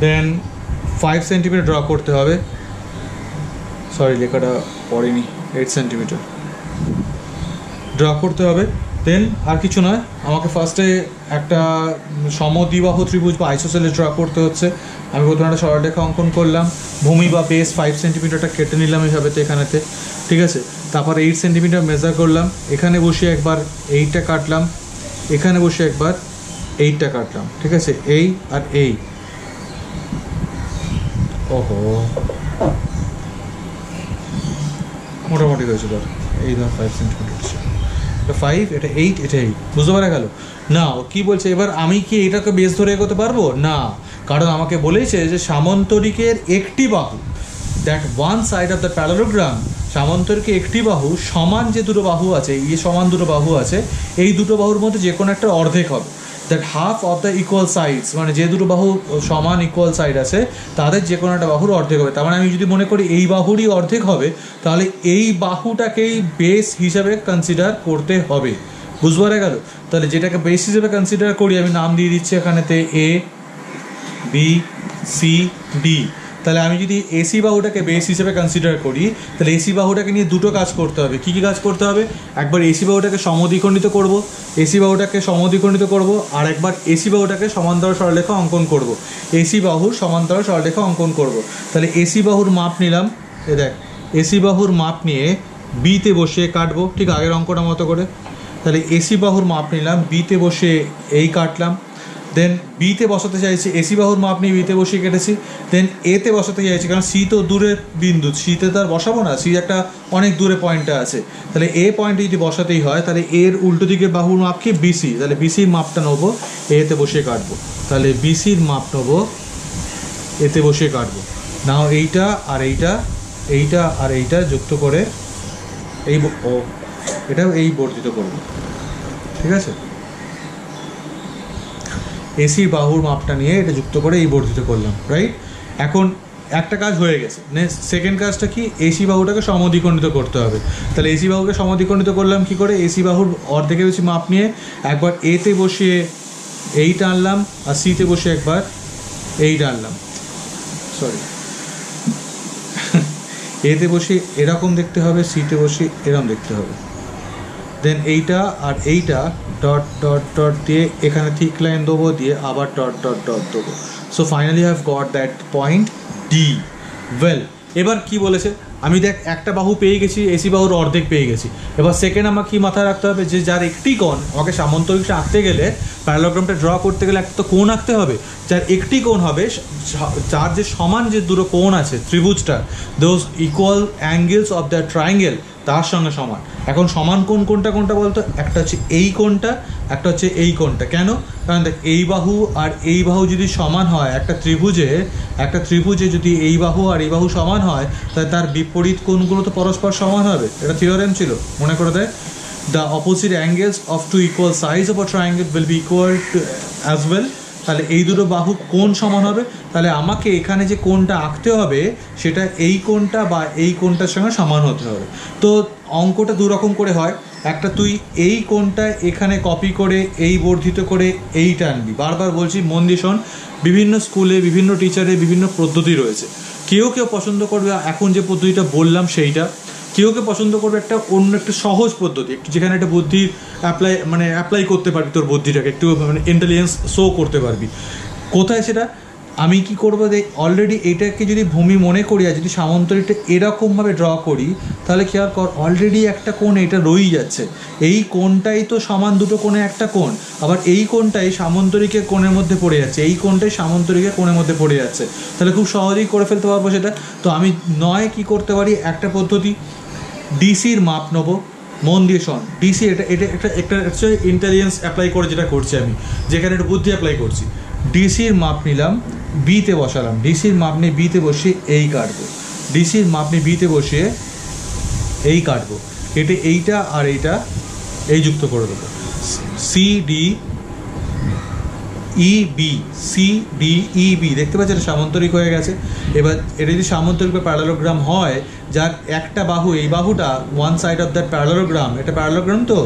দেন 5 সেন্টিমিটার ড্র করতে হবে, সরি লেখাটা পড়েনি, 8 সেন্টিমিটার ড্র করতে হবে। দেন আর কিছু নয়, আমাকে ফার্স্টে একটা সমদ্বিবাহু ত্রিভুজ বা আইসোসেলেস ড্র করতে হচ্ছে। আমি প্রথমে একটা সরলরেখা অঙ্কন করলাম, ভূমি বা বেস 5 সেন্টিমিটারটা কেটে নিলাম এইভাবে তো এখানেতে। ঠিক আছে, তারপর 8 সেন্টিমিটার মেজার করলাম, এখানে বসে একবার 8টা কাটলাম, এখানে বসে একবার 8টা কাটলাম। ঠিক আছে, এই আর এই, ওহো মোটামুটি হয়েছে ধর, এই ধর 5 সেন্টিমিটার, এটা 5, এটা 8, এটা 8। বুঝতে পারা গেল? না, ও কী বলছে এবার, আমি কি এটাকে বেস ধরে এগোতে পারবো না? কারণ আমাকে বলেছে যে সামান্তরিকের একটি বাহু, that one side of the parallelogram, সামান্তরিকের একটি বাহু সমান যে দুটো বাহু আছে, সমান দুটো বাহু আছে, এই দুটো বাহুর মধ্যে যে কোনো একটা অর্ধেক হবে। That half of the equal sides, মানে যে দুটো বাহু সমান ইকুয়াল সাইড আছে তাদের যে কোনো একটা বাহুর অর্ধেক হবে। তার মানে আমি যদি মনে করি এই বাহুরই অর্ধেক হবে, তাহলে এই বাহুটাকেই বেস হিসাবে কনসিডার করতে হবে। বুঝতে পারা গেল? তাহলে যেটাকে বেস হিসেবে কনসিডার করি আমি নাম দিয়ে দিচ্ছি এখানেতে এ, বি, সি ডি। তাহলে আমি যদি এসি বাহুটাকে বেস হিসেবে কনসিডার করি, তাহলে এসি বাহুটাকে নিয়ে দুটো কাজ করতে হবে। কী কী কাজ করতে হবে? একবার এসি বাহুটাকে সমদ্বিখণ্ডিত করব, এসি বাহুটাকে সমদ্বিখণ্ডিত করব, আর একবার এসি বাহুটাকে সমান্তরাল সরলরেখা অঙ্কন করব, এসি বাহুর সমান্তরাল সরলরেখা অঙ্কন করব। তাহলে এসি বাহুর মাপ নিলাম, এ দেখ এসি বাহুর মাপ নিয়ে বিতে বসিয়ে কাটবো, ঠিক আগের অঙ্কটা মতো করে। তাহলে এসি বাহুর মাপ নিলাম, বিতে বসে এই কাটলাম। দেন বিতে বসাতে চাইছি, এসি বাহুর মাপ নিয়ে বিতে বসিয়ে কেটেছি। দেন এতে বসাতে চাইছি, কারণ সি তো দূরের বিন্দু, সিতে তো আর বসাবো না, সি একটা অনেক দূরে পয়েন্টটা আছে। তাহলে এ পয়েন্টে যদি বসাতেই হয়, তাহলে এর উল্টো দিকের বাহুর মাপ কি? বিসি। তাহলে বিসির মাপটা নেবো, এতে বসিয়ে কাটবো। তাহলে বিসির মাপ নেবো, এতে বসিয়ে কাটবো। নাও এইটা আর এইটা, এইটা আর এইটা যুক্ত করে এই এটাও এই বর্ধিত করবো, ঠিক আছে? এসি বাহুর মাপটা নিয়ে এটা যুক্ত করে এই বর্ধিত করলাম, রাইট? এখন একটা কাজ হয়ে গেছে। নেক্সট সেকেন্ড কাজটা কি? এসি বাহুটাকে সমদ্বিখণ্ডিত করতে হবে। তাহলে এসি বাহুকে সমদ্বিখণ্ডিত করলাম কি করে? এসি বাহুর অর্ধেকের বেশি মাপ নিয়ে একবার এতে বসিয়ে এই টানলাম, আর সিতে বসে একবার এই টানলাম, সরি এতে বসে এরকম দেখতে হবে, সিতে বসে এরকম দেখতে হবে। দেন এইটা আর এইটা ডট ডট ডট দিয়ে এখানে থিক লাইন দেবো, দিয়ে আবার ডট ডট ডট দেবো। So finally have got that point D. Well, এবার কি বলেছে? আমি দেখ একটা বাহু পেয়ে গেছি, এসি বাহুর অর্ধেক পেয়ে গেছি। এবার সেকেন্ড আমাকে কি মাথায় রাখতে হবে? যে যার একটি কোণ, আমাকে সামান্তরিকটা আঁকতে গেলে, প্যারালোগ্রামটা ড্র করতে গেলে একটা তো কোণ আঁকতে হবে। যার একটি কোণ হবে, যার যে সমান যে দুটো কোণ আছে ত্রিভুজটা, those equal angles of the triangle, তার সঙ্গে সমান। এখন সমান কোণ কোনটা কোনটা বলতো? একটা হচ্ছে এই কোণটা, একটা হচ্ছে এই কোণটা। কেন? কারণ দেখ এই বাহু আর এই বাহু যদি সমান হয়, একটা ত্রিভুজে যদি এই বাহু আর এই বাহু সমান হয়, তাহলে তার বিপরীত কোণগুলো তো পরস্পর সমান হবে। এটা থিওরেম ছিল, মনে করে দেয়। The opposite angles of two equal সাইজ of a triangle will be equal to as well. তাহলে এই দুটো বাহু কোণ সমান হবে। তাহলে আমাকে এখানে যে কোণটা আঁকতে হবে, সেটা এই কোণটা বা এই কোণটার সঙ্গে সমান হতে হবে। তো অঙ্কটা দুরকম করে হয়। একটা তুই এই কোণটা এখানে কপি করে এই বর্ধিত করে এইটা আনবি। বারবার বলছি, মন দিয়ে শোন। বিভিন্ন স্কুলে বিভিন্ন টিচারের বিভিন্ন পদ্ধতি রয়েছে। কেউ পছন্দ করবে এখন যে পদ্ধতিটা বললাম সেইটা, কেউ পছন্দ করবে অন্য একটা সহজ পদ্ধতি, একটু যেখানে একটা বুদ্ধি অ্যাপ্লাই করতে পারবি, তোর বুদ্ধিটাকে একটু ইন্টেলিজেন্স শো করতে পারবি। কোথায় সেটা? আমি কি করবো? অলরেডি এইটাকে যদি ভূমি মনে করি আর যদি সামান্তরিকটা এরকমভাবে ড্র করি, তাহলে খেয়াল কর অলরেডি একটা কোণ এটা রয়েই যাচ্ছে। এই কোণটাই তো সমান দুটো কোণে একটা কোণ, আবার এই কোণটাই সামান্তরিকের কোণের মধ্যে পড়ে যাচ্ছে, এই কোণটাই সামান্তরিকের কোণের মধ্যে পড়ে যাচ্ছে। তাহলে খুব সহজেই করে ফেলতে পারবো সেটা। তো আমি নয় কি করতে পারি, একটা পদ্ধতি ডিসির মাপ নেবো। মন দিয়ে শোন, ডিসি এটা একটা ইন্টেলিজেন্স অ্যাপ্লাই করে যেটা করছি আমি, যেখানে একটু বুদ্ধি অ্যাপ্লাই করছি। ডিসির মাপ নিলাম, বিতে বসালাম, ডিসির মাপ নিয়ে বিতে বসিয়ে এই কাটবো, ডিসির মাপ নিয়ে বিতে বসিয়ে এই কাটবো, কেটে এইটা আর এইটা এই যুক্ত করে দেবো। C D E B, C D E B, দেখতে পাচ্ছি এটা সামান্তরিক হয়ে গেছে। এবার এটা যদি সামান্তরিক বা প্যারালোগ্রাম হয়, যার একটা বাহু, এই বাহুটা one side of that parallelogram, এটা প্যারালোগ্রাম তো,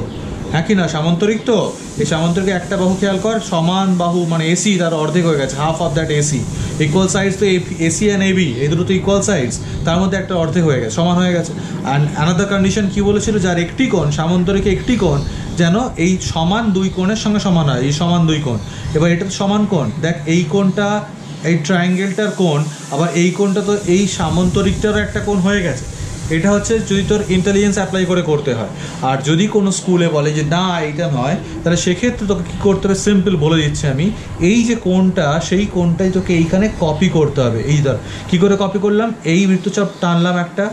হ্যাঁ কি না? সামান্তরিক তো। এই সামান্তরিক একটা বাহু খেয়াল কর, সমান বাহু মানে এসি তার অর্ধেক হয়ে গেছে, half of that AC. Equal sides তো এসি অ্যান্ড এবি, এই দুটো তো ইকুয়াল সাইডস, তার মধ্যে একটা অর্ধেক হয়ে গেছে, সমান হয়ে গেছে। অ্যান্ড অ্যানাদার কন্ডিশন কী বলেছিল? যার একটি কোণ, সামান্তরিকে একটি কোণ যেন এই সমান দুই কোণের সঙ্গে সমান হয়, এই সমান দুই কোণ। এবার এটা তো সমান কোণ, দেখ এই কোণটা এই ট্রায়াঙ্গেলটার কোণ, আবার এই কোণটা তো এই সামান্তরিকটারও একটা কোণ হয়ে গেছে। এটা হচ্ছে যদি তোর ইন্টেলিজেন্স অ্যাপ্লাই করে করতে হয়। আর যদি কোনো স্কুলে বলে যে না এইটা নয়, তাহলে সেক্ষেত্রে তোকে কী করতে হবে? সিম্পল বলে দিচ্ছি আমি, এই যে কোণটা, সেই কোণটাই তোকে এইখানে কপি করতে হবে। এই ধর কী করে কপি করলাম, এই বৃত্তচাপ টানলাম একটা,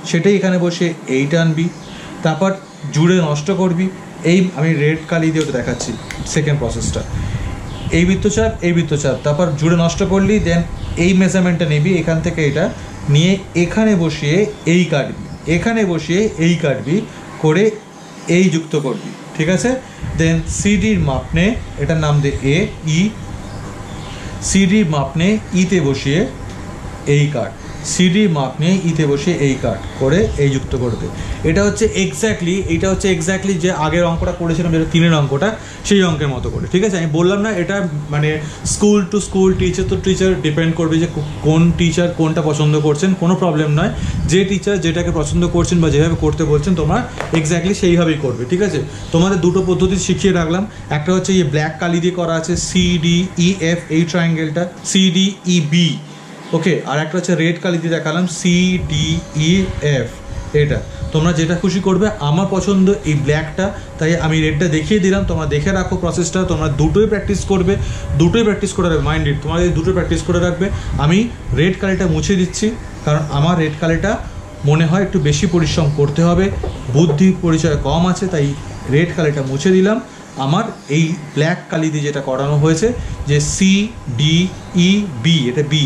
সেটাই এখানে বসে এই টানবি, তারপর জুড়ে নষ্ট করবি। এই আমি রেড কালি দিয়ে ওটা দেখাচ্ছি সেকেন্ড প্রসেসটা। এই বৃত্তচাপ, তারপর জুড়ে নষ্ট করলি, দেন এই মেজারমেন্টটা নিবি, এখান থেকে এটা নিয়ে এখানে বসিয়ে এই কাটবি, এখানে বসিয়ে এই কাটবি করে এই যুক্ত করবি, ঠিক আছে? দেন সিডির মাপ নে, এটার নাম দে এ ই, সিডির মাপ নে ইতে বসিয়ে এই কাট। সিডি মাপ নিয়ে ইতে বসে এই কাট করে এই যুক্ত করবে। এটা হচ্ছে এক্স্যাক্টলি যে আগের অঙ্কটা করেছিলাম, যেটা 3-এর অঙ্কটা, সেই অঙ্কের মতো করে। ঠিক আছে, আমি বললাম না এটা মানে school to school, teacher to teacher depend করবে যে কোন টিচার কোনটা পছন্দ করছেন, কোনো প্রবলেম নয়। যে টিচার যেটাকে পছন্দ করছেন বা যেভাবে করতে বলছেন তোমরা এক্স্যাক্টলি সেইভাবেই করবে। ঠিক আছে, তোমাদের দুটো পদ্ধতি শিখিয়ে রাখলাম। একটা হচ্ছে এই ব্ল্যাক কালি দিয়ে করা আছে CDEF, এই ট্রায়াঙ্গেলটা CDEB, ওকে। আর একটা হচ্ছে রেড কালি দিয়ে দেখালাম CDEF, এটা তোমরা যেটা খুশি করবে। আমার পছন্দ এই ব্ল্যাকটা, তাই আমি রেডটা দেখিয়ে দিলাম। তোমরা দেখে রাখো প্রসেসটা, তোমরা দুটোই প্র্যাকটিস করবে, দুটোই প্র্যাকটিস করে রাখবে, মাইন্ডেড তোমরা এই দুটোই প্র্যাকটিস করে রাখবে। আমি রেড কালিটা মুছে দিচ্ছি, কারণ আমার রেড কালিটা মনে হয় একটু বেশি পরিশ্রম করতে হবে, বুদ্ধি পরিচয় কম আছে, তাই রেড কালিটা মুছে দিলাম। আমার এই ব্ল্যাক কালি দিয়ে যেটা করানো হয়েছে যে CDEB, এটা বি,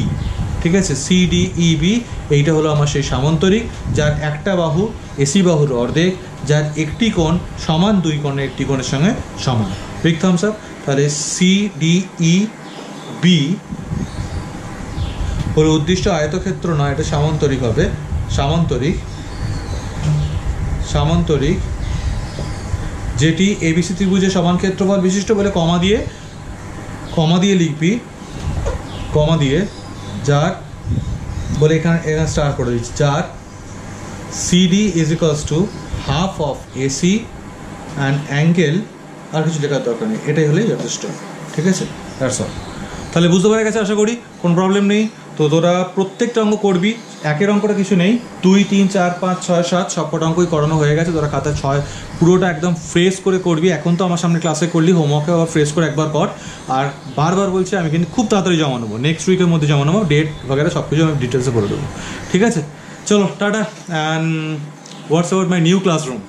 ঠিক আছে, CDEB, এইটা হলো আমার সেই সামান্তরিক যার একটা বাহু এসি বাহুর অর্ধেক, যার একটি কোণ সমান দুই কোণের একটি কোণের সঙ্গে সমান। Big Thums up. তাহলে CDEB হলো উদ্দিষ্ট আয়তক্ষেত্র নয়, এটা সামান্তরিক হবে, সামান্তরিক যেটি ABC ত্রিভুজের সমান ক্ষেত্রফল বিশিষ্ট বলে কমা দিয়ে লিখবি, কমা দিয়ে, যার বলে এখানে স্টার করে দিচ্ছি, যার CD is equals to half of AC and angle, আর কিছু লেখার দরকার নেই, এটাই হলেই যথেষ্ট। ঠিক আছে, দ্যাটস অল। তাহলে বুঝতে পারা গেছে আশা করি, কোনো প্রবলেম নেই। তো তোরা প্রত্যেকটা অঙ্ক করবি, একের অঙ্কটা কিছু নেই, 2, 3, 4, 5, 6, 7 সবকটা অঙ্কই করানো হয়ে গেছে। তোরা খাতা 6 পুরোটা একদম ফ্রেশ করে করবি। এখন তো আমার সামনে ক্লাসে করলি, হোমওয়ার্কে আবার ফ্রেশ করে একবার কর। আর বারবার বলছি, আমি কিন্তু খুব তাড়াতাড়ি জমা নেবো, নেক্সট উইকের মধ্যে জমা নেবো, ডেট বগেরা সব কিছু আমি ডিটেলসে করে দেবো। ঠিক আছে, চলো tata, and what's about my new classroom.